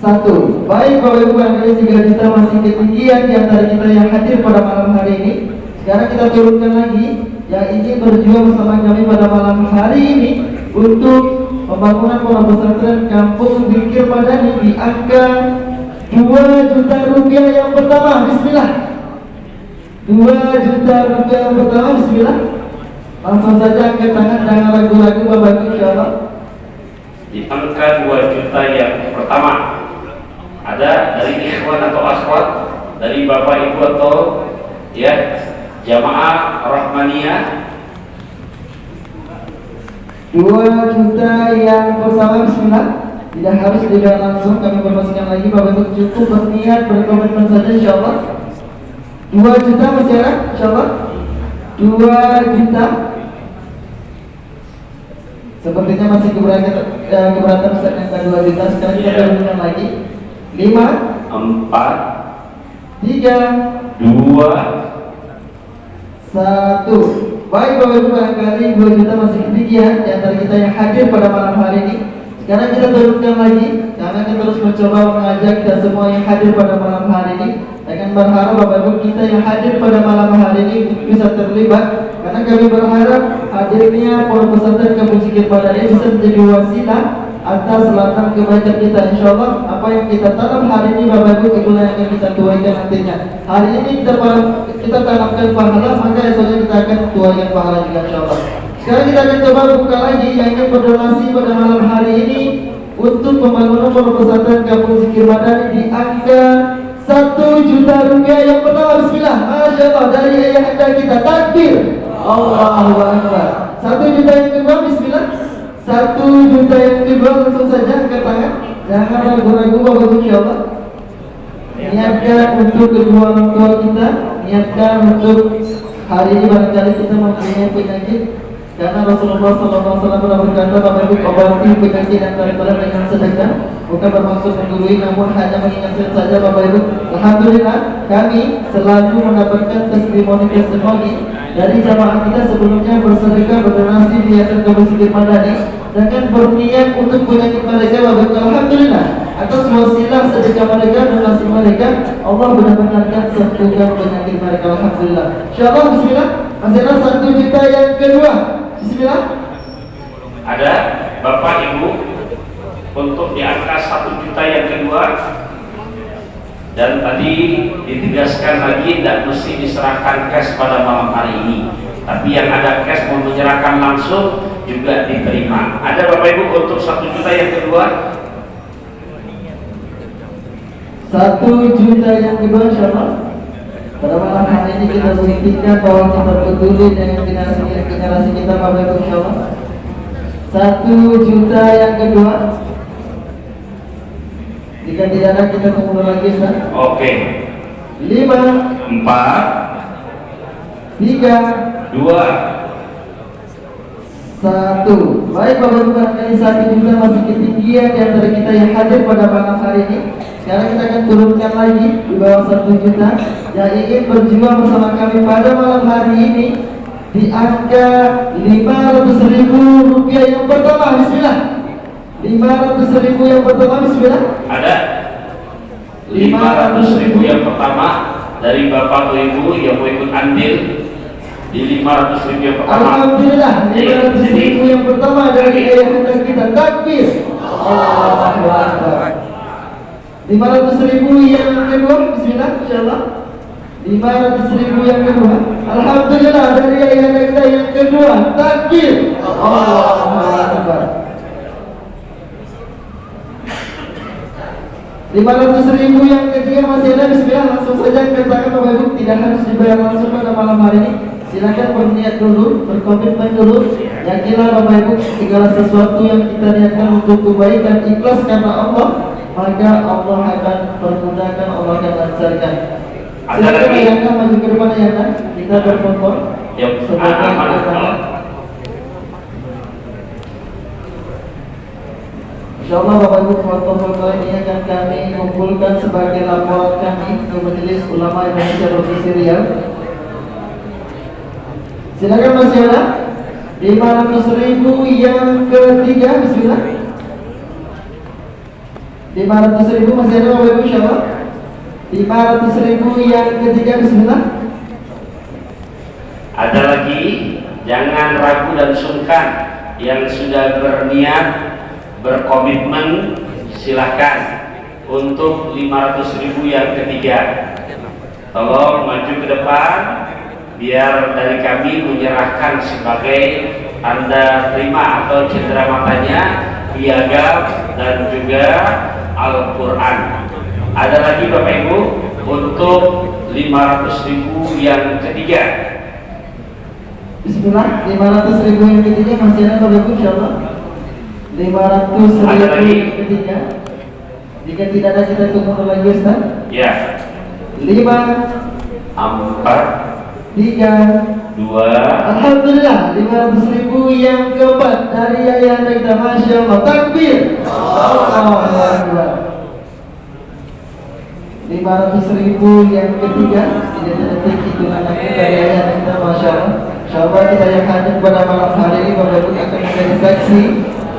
1. Baik Bapak Ibu, barangkali 3 juta masih ketinggian di antara kita yang hadir pada malam hari ini. Sekarang kita turunkan lagi yang ingin berjuang bersama kami pada malam hari ini untuk pembangunan pondok pesantren Kampung Zikir Madani di angka 2 juta rupiah yang pertama, bismillah. 2 juta rupiah yang pertama, bismillah. Langsung saja angkat tangan, jangan ragu-ragu Bapak Ibu InsyaAllah. Di angka 2 juta yang pertama ada dari ikhwan atau akhwat, dari Bapak Ibu atau ya jamaah Rahmaniyah. 2 juta yang pertama, bismillah. Tidak harus tidak langsung, kami berpastikan lagi Bapak Ibu cukup berniat berkomitmen saja InsyaAllah. 2 juta masih ada InsyaAllah. 2 juta. Sepertinya masih keberatan Ustaz yang ke 2 juta. Sekarang kita turunkan lagi 5 4 3 2 1. Baik Bapak Ibu, barangkali 2 juta masih ketinggian di antara kita yang hadir pada malam hari ini. Sekarang kita turunkan lagi, karena kita terus mencoba mengajak kita semua yang hadir pada malam hari ini. Dengan berharap Bapak Ibu kita yang hadir pada malam hari ini bisa terlibat, karena kami berharap hadirnya pondok pesantren Kampung Zikir Madani bisa menjadi wasilah atas ladang kebaikan kita. InsyaAllah apa yang kita tanam hari ini Bapak Ibu itulah yang akan kita tuaikan nantinya. Hari ini kita tanamkan pahala, maka esoknya kita akan tuaikan pahala juga InsyaAllah. Sekarang kita akan coba buka lagi yang ingin berdonasi pada malam hari ini untuk pembangunan pondok pesantren Kampung Zikir Madani di angka 1 juta rupiah yang pertama, bismillah. Masya Allah, dari ayah anda kita takbir, Allahu Akbar. 1 juta yang kedua, bismillah. 1 juta yang kedua, langsung saja angkat tangan. Jangan ragu-ragu Bapak Ibu insyaallah. Niatkan untuk kedua orang tua kita, niatkan untuk hari ini barangkali kita mempunyai penyakit. Karena Rasulullah SAW pernah berkata, Bapak Ibu obati penyakit dan daripada dengan sedekah, bukan bermaksud menggurui, namun hanya mengingatkan saja Bapak Ibu. Alhamdulillah kami selalu mendapatkan testimoni dari jamaah kita sebelumnya bersedekah berdonasi di Yayasan Kaum Miskin Madani dengan berniat untuk penyakit mereka. Bapak Ibu alhamdulillah atas wasilah sedekah mereka, donasi mereka, Allah benar-benarkan sembuhkan penyakit mereka. Alhamdulillah. Insyaallah bismillah. Masih ada 1 juta yang kedua. Bismillah. Ada Bapak Ibu untuk di angka 1 juta yang kedua, dan tadi ditegaskan lagi tidak mesti diserahkan cash pada malam hari ini, tapi yang ada cash mau menyerahkan langsung juga diterima. Ada Bapak Ibu untuk 1 juta yang kedua? 1 juta yang kedua insyaallah. Pada malam hari ini kita buktikan bahwa kita peduli dengan generasi kita Bapak Ibu insyaallah. 1 juta yang kedua. Jika tidak ada kita tunggu lagi Ustaz. Oke. 5 4 3 2 1. Baik Bapak Ibu, barangkali 1 juta masih ketinggian di antara kita yang hadir pada malam hari ini. Sekarang kita akan turunkan lagi di bawah 1 juta yang ingin berjuang bersama kami pada malam hari ini di angka 500.000 rupiah yang pertama. Bismillah. 500.000 yang pertama. Bismillah. Ada 500.000 yang pertama dari Bapak Ibu yang mau ikut andil di 500.000 yang pertama. Alhamdulillah 500.000 yang pertama dari ayah kita. Takbir. Allahu Akbar. 500.000 yang kedua. Bismillah insyaallah. 500.000 yang kedua. Alhamdulillah dari ayah kita yang kedua. Takbir. Allahu Akbar. 500.000 yang ketiga masih ada. Bismillah, langsung saja katakan Bapak Ibu, tidak harus dibayar langsung pada malam hari ini. Silakan berniat dulu, berkomitmen dulu. Yakinlah Bapak Ibu, segala sesuatu yang kita niatkan untuk kebaikan ikhlas karena Allah, maka Allah akan permudahkan, Allah akan lancarkan. Silakan ayahnya maju ke depan ayahnya, kita berfoto. InsyaAllah Bapak Ibu, foto-foto ini akan kami kumpulkan sebagai laporan kami ke Majelis Ulama Indonesia Provinsi Riau. Silakan masih ada 500.000 yang ketiga. Bismillah. 500.000 masih ada Bapak Ibu insyaallah. 500.000 yang ketiga. Bismillah. Ada lagi, jangan ragu dan sungkan. Yang sudah berniat, berkomitmen, silahkan untuk 500.000 yang ketiga. Tolong maju ke depan biar dari kami menyerahkan sebagai tanda terima atau cendera matanya piagam dan juga Al-Quran. Ada lagi Bapak Ibu untuk 500.000 yang ketiga. Bismillah. 500.000 yang ketiga masih ada Bapak Ibu insyaallah. 500.000 yang ketiga. Jika tidak ada kita tunggu lagi Ustaz. Ya. 5 4 3 2 Alhamdulillah 500.000 yang keempat dari ayah kita. Masya Allah. Takbir. Allahu Akbar. 500.000 yang ketiga. Tidak detik itu anaknya dari ayah kita. Masya Allah. Insyaallah kita yang hadir pada malam hari ini Bapak Ibu akan menjadi saksi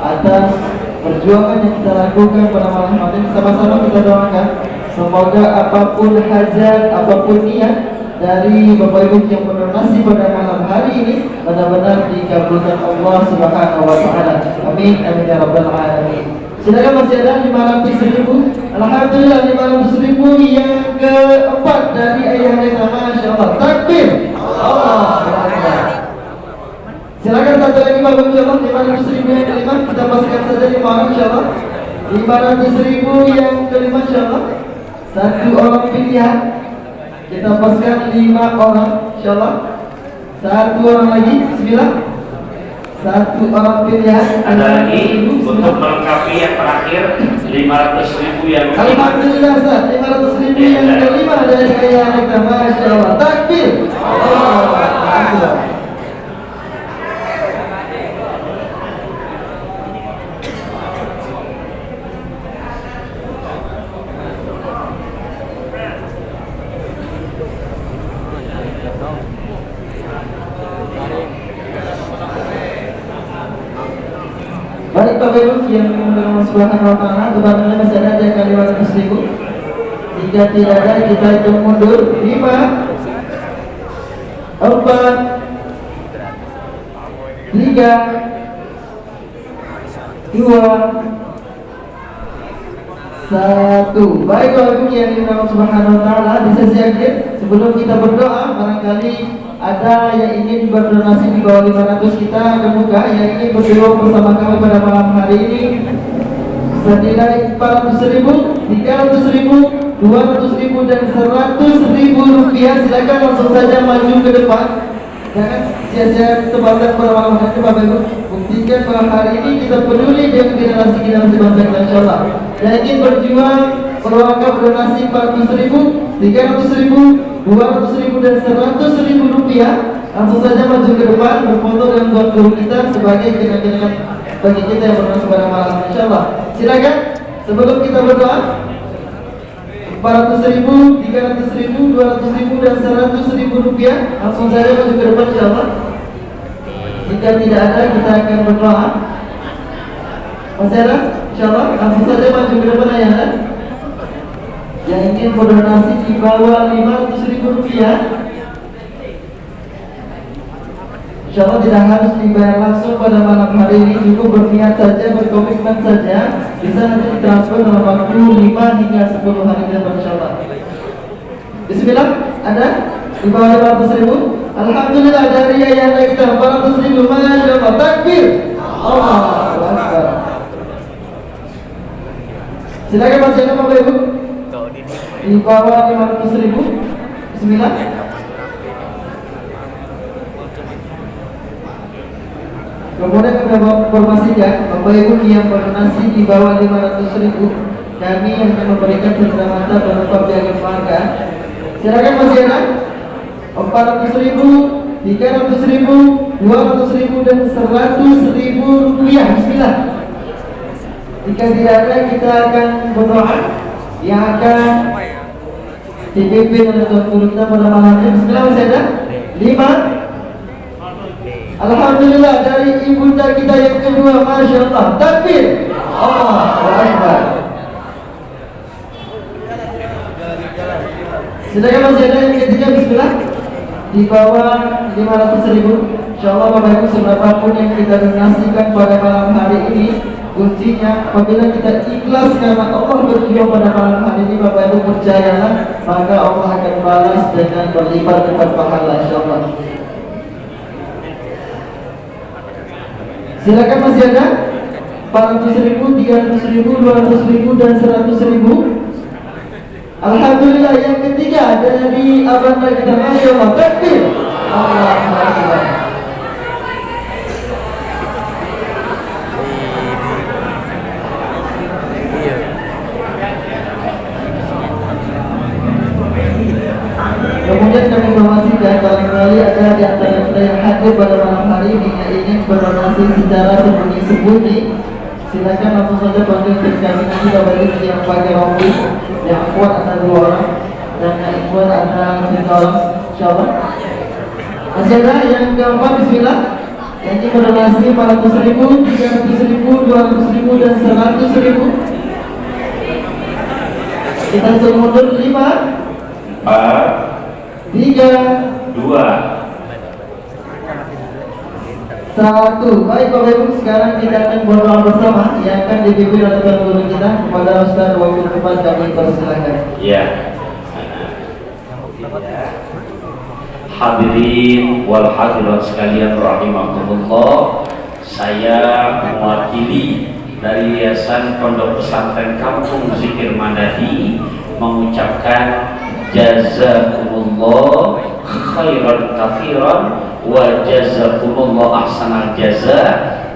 atas perjuangan yang kita lakukan pada malam hari ini. Sama-sama kita doakan semoga apapun hajat, apapun niat dari Bapak Ibu yang berdonasi pada malam hari ini benar-benar dikabulkan Allah Subhanahu wa taala. Amin amin ya rabbal alamin. Silakan masih ada 500.000. Alhamdulillah 500.000 yang keempat dari ayah kita. Masya Allah. Takbir. Allah Akbar. Silakan satu lagi Bapak insyaallah. 500.000 yang kelima kita pastikan saja 5 orang insyaallah. 500.000 yang kelima insyaallah. Satu orang pilihan. Kita pastikan 5 orang insyaallah. Satu orang lagi. Bismillah. Satu orang pilihan. Ada lagi untuk melengkapi yang terakhir 500.000 yang Alhamdulillah Ustaz, 500.000 yang kelima dari ayah kita. Masya Allah. Takbir. Allahu Akbar. Baik Bapak Ibu yang dimuliakan Allah Subhanahu wa taala, kebetulan masih ada yang kali 500.000. Jika tidak ada, kita hitung mundur. 5 4 3 2 1. Baik Bapak Ibu yang dimuliakan Allah Subhanahu wa taala, di sesi akhir sebelum kita berdoa, barangkali ada yang ingin berdonasi di bawah 500, kita akan buka yang ingin berdoa bersama kami pada malam hari ini senilai 400.000, 300.000, 200.000 dan 100.000 rupiah. Silakan langsung saja maju ke depan. Jangan sia-sia kesempatan pada malam hari ini Bapak Ibu. Buktikan bahwa hari ini kita peduli dengan generasi bangsa kita, insyaallah. Yang ingin berjuang berwakaf berdonasi 400.000, 300.000, 200.000 dan 100.000 rupiah, langsung saja maju ke depan berfoto dengan tuan guru kita sebagai kenang-kenangan bagi kita yang berdonasi pada malam ini, insyaallah. Silakan sebelum kita berdoa. 400.000, 300.000, 200.000 dan 100.000 rupiah, langsung saja maju ke depan, insyaallah. Jika tidak ada, kita akan berdoa. Masih ada? Insyaallah, langsung saja maju ke depan ayah. Yang ingin berdonasi di bawah 500.000 rupiah, insyaallah tidak harus dibayar langsung pada malam hari ini, cukup berniat saja, berkomitmen saja, bisa nanti ditransfer dalam waktu 5 hingga 10 hari ke depan, insyaallah. Bismillah, ada di bawah 500.000. Alhamdulillah dari ayah kita 400.000. Masya Allah. Takbir. Allahu Akbar. Silakan masih ada Bapak Ibu di bawah 500.000. Bismillah. Kemudian kami informasikan Bapak Ibu yang berdonasi di bawah 500.000, kami akan memberikan cenderamata berupa piagam penghargaan. Silakan masih ada 400.000, 300.000, 200.000 dan 100.000 rupiah. Bismillah. Jika tidak ada, kita akan berdoa yang akan dipimpin oleh Tuan Guru kita pada malam ini. Bismillah. Masih ada 5. Alhamdulillah dari ibunda kita yang kedua. Masya Allah. Takbir. Allahu Akbar. Silakan masih ada yang ketiga. Bismillah. Di bawah 500.000. InsyaAllah Bapak Ibu, seberapapun yang kita donasikan pada malam hari ini, kuncinya apabila kita ikhlas karena Allah berjuang pada malam hari ini, Bapak Ibu percayalah, maka Allah akan balas dengan berlipat-lipat pahala, insyaallah. Silakan masih ada 400.000, 300.000, 200.000 dan 100.000. Alhamdulillah yang ketiga dari abang kita, Masya Allah. Takbir. Allahu Akbar. Kemudian kami informasikan barangkali ada di antara kita yang hadir pada malam hari ini yang ingin berdonasi secara sembunyi-sembunyi, silakan langsung saja panggil tim kami nanti. Bapak Ibu yang pakai rompi, yang kuat ada 2 orang dan yang kuat ada 3 orang, insyaallah. Masih ada yang keempat. Bismillah. Yang ingin berdonasi 400.000, 300.000, 200.000 dan 100.000. Kita hitung mundur. 5 4 3 2 1. Baik Bapak Ibu, sekarang kita akan berdoa bersama yang akan dipimpin oleh Tuan Guru kita. Kepada Ustaz wakil tempat kami persilakan. ya. Hadirin wal hadirat sekalian rahimakumullah, saya mewakili dari Yayasan Pondok Pesantren Kampung Zikir Madani mengucapkan jazakumullah khairan katsiran wa jazakumullahu ahsanal jaza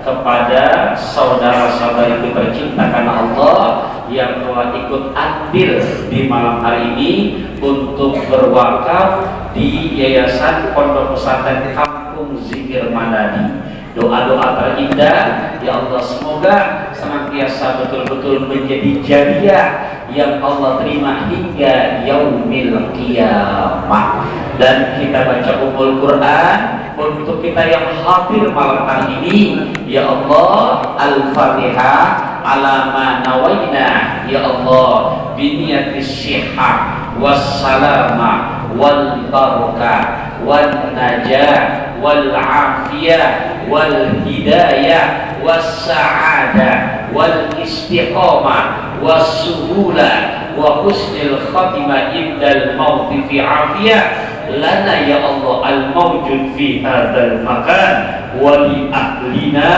kepada saudara-saudari tercinta karena Allah yang telah ikut andil di malam hari ini untuk berwakaf di Yayasan Pondok Pesantren Kampung Zikir Madani. Doa-doa terindah, ya Allah, semoga senantiasa betul-betul menjadi jariah yang Allah terima hingga yaumil qiyamah. Dan kita baca Ummul Quran untuk kita yang hadir malam hari ini, ya Allah, Al-Fatihah ala ma nawaina, ya Allah, biniyatis syihah wassalama wal barakah wan najah wal afiyah wal hidayah was sa'adah wal istiqamah was suhulah wa husnil khatimah indal mauti fi afiyah lana ya Allah al mawjud fi hadzal makan wa li ahlina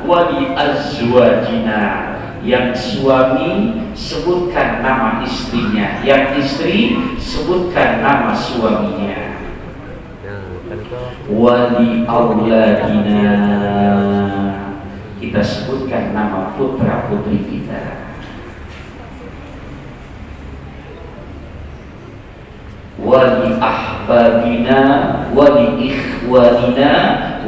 wa li azwajina. Yang suami sebutkan nama istrinya, yang istri sebutkan nama suaminya. Wali auladina, kita sebutkan nama putra putri kita. Wali ahbabina, wali ikhwanina,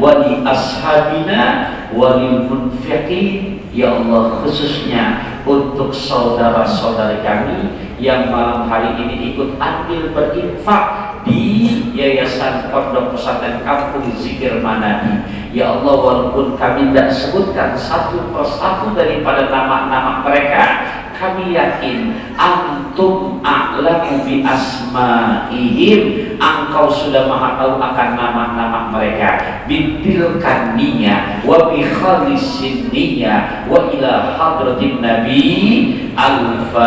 wali ashabina, wali munfiqin, ya Allah, khususnya untuk saudara-saudari kami yang malam hari ini ikut andil berinfak di Yayasan Pondok Pesantren Kampung Zikir Madani. Ya Allah, walaupun kami tidak sebutkan satu persatu daripada nama-nama mereka, kami yakin antum a'lamu bi asma'ihim, engkau sudah maha tahu akan nama-nama mereka. Bitilkan niyah wa bi khalisin niyah wa ila hadratin nabi. Al-Fatihah.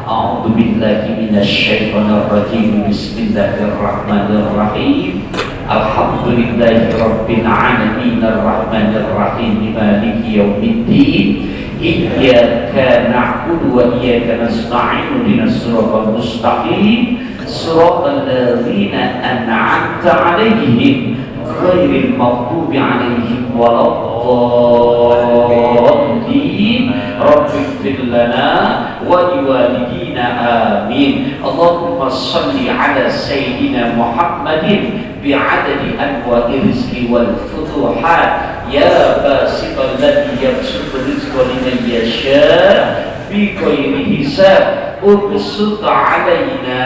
A'udzu billahi minasy syaithanir rajim. Bismillahirrahmanirrahim. Alhamdulillahi rabbil alamin arrahmanir rahim maliki yaumiddin. Iyyaka na'budu wa iyyaka nasta'in ihdinas siratal mustaqim siratal ladzina an'amta 'alaihim ghairil maghdubi 'alaihim waladdallin. Rabbighfir lana wa liwalidina amin. Allahumma shalli ala sayyidina Muhammadin bi'adadi anwa'i rizqi wal futuhat ya basital ladzi yabsutu rizqa liman yasha bi ghairi hisab ubsut alaina.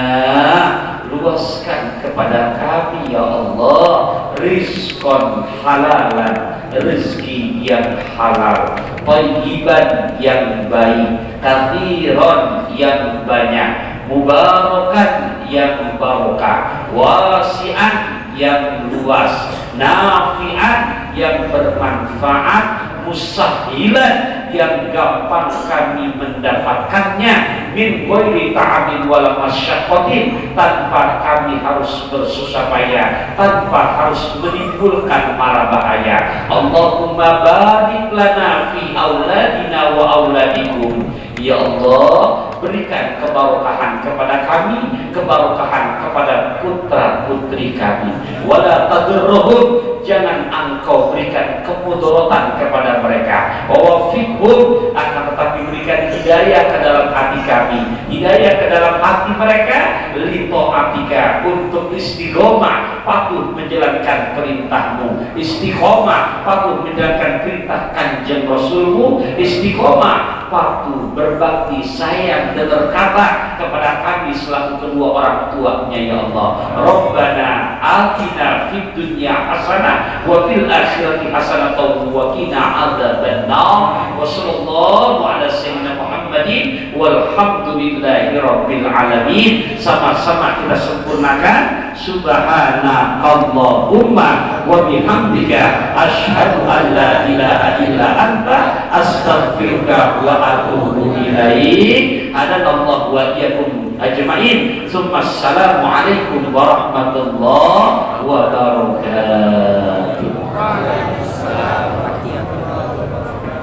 Luaskan kepada kami ya Allah rizqan halalan, rezeki yang halal, thayyiban yang baik, katsiran yang banyak, mubarakan yang barokah, wasi'an yang luas, nafi'an yang bermanfaat, musahhilan yang gampang kami mendapatkannya, min ghairi ta'abin wala masyaqqatin, tanpa kami harus bersusah payah, tanpa harus menimbulkan mara bahaya. Allahumma barik lana fi auladina wa auladikum. Ya Allah, berikan keberkahan kepada kami, keberkahan kepada putra putri kami. Wala tadurruhum, jangan engkau berikan kemudaratan kepada mereka. Wafiqhum, akan tetapi berikan hidayah ke dalam hati kami, hidayah ke dalam hati mereka, lito atika, untuk istiqomah patuh menjalankan perintahmu, istiqomah patuh menjalankan perintah kanjeng Rasulmu, istiqomah patuh berbakti sayang dan berkata kepada kami selaku kedua orang tuanya. Ya Allah, Rabbana atina fid dunya hasanah wa fil akhirati hasanah wa qina adzabannar. Wa sallallahu ala sayyidina Muhammadin walhamdulillahi rabbil alamin. Sama-sama kita sempurnakan subhanakallahumma wa bihamdika asyhadu an la ilaha illa anta astaghfiruka wa atubu ilaik. Hadanallahu wa iyyakum ajma'in. Tsumma assalamu alaikum warahmatullahi wabarakatuh.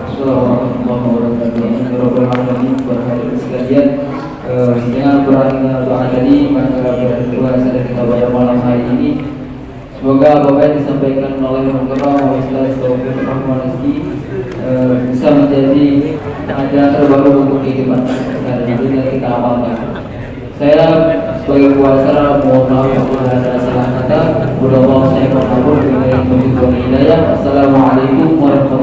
Assalamualaikum warahmatullahi wabarakatuh. Berhadirin sekalian, dengan doa tadi maka Semoga apa yang disampaikan oleh Mukarram Ustaz Taufik Rahman Rizki bisa menjadi ajaran terbaru untuk kehidupan kita dan kita amalkan. Saya sebagai puasa mohon maaf apabila ada salah kata. Mudah-mudahan saya berkabul dengan hidayah. Assalamualaikum warahmatullahi wabarakatuh.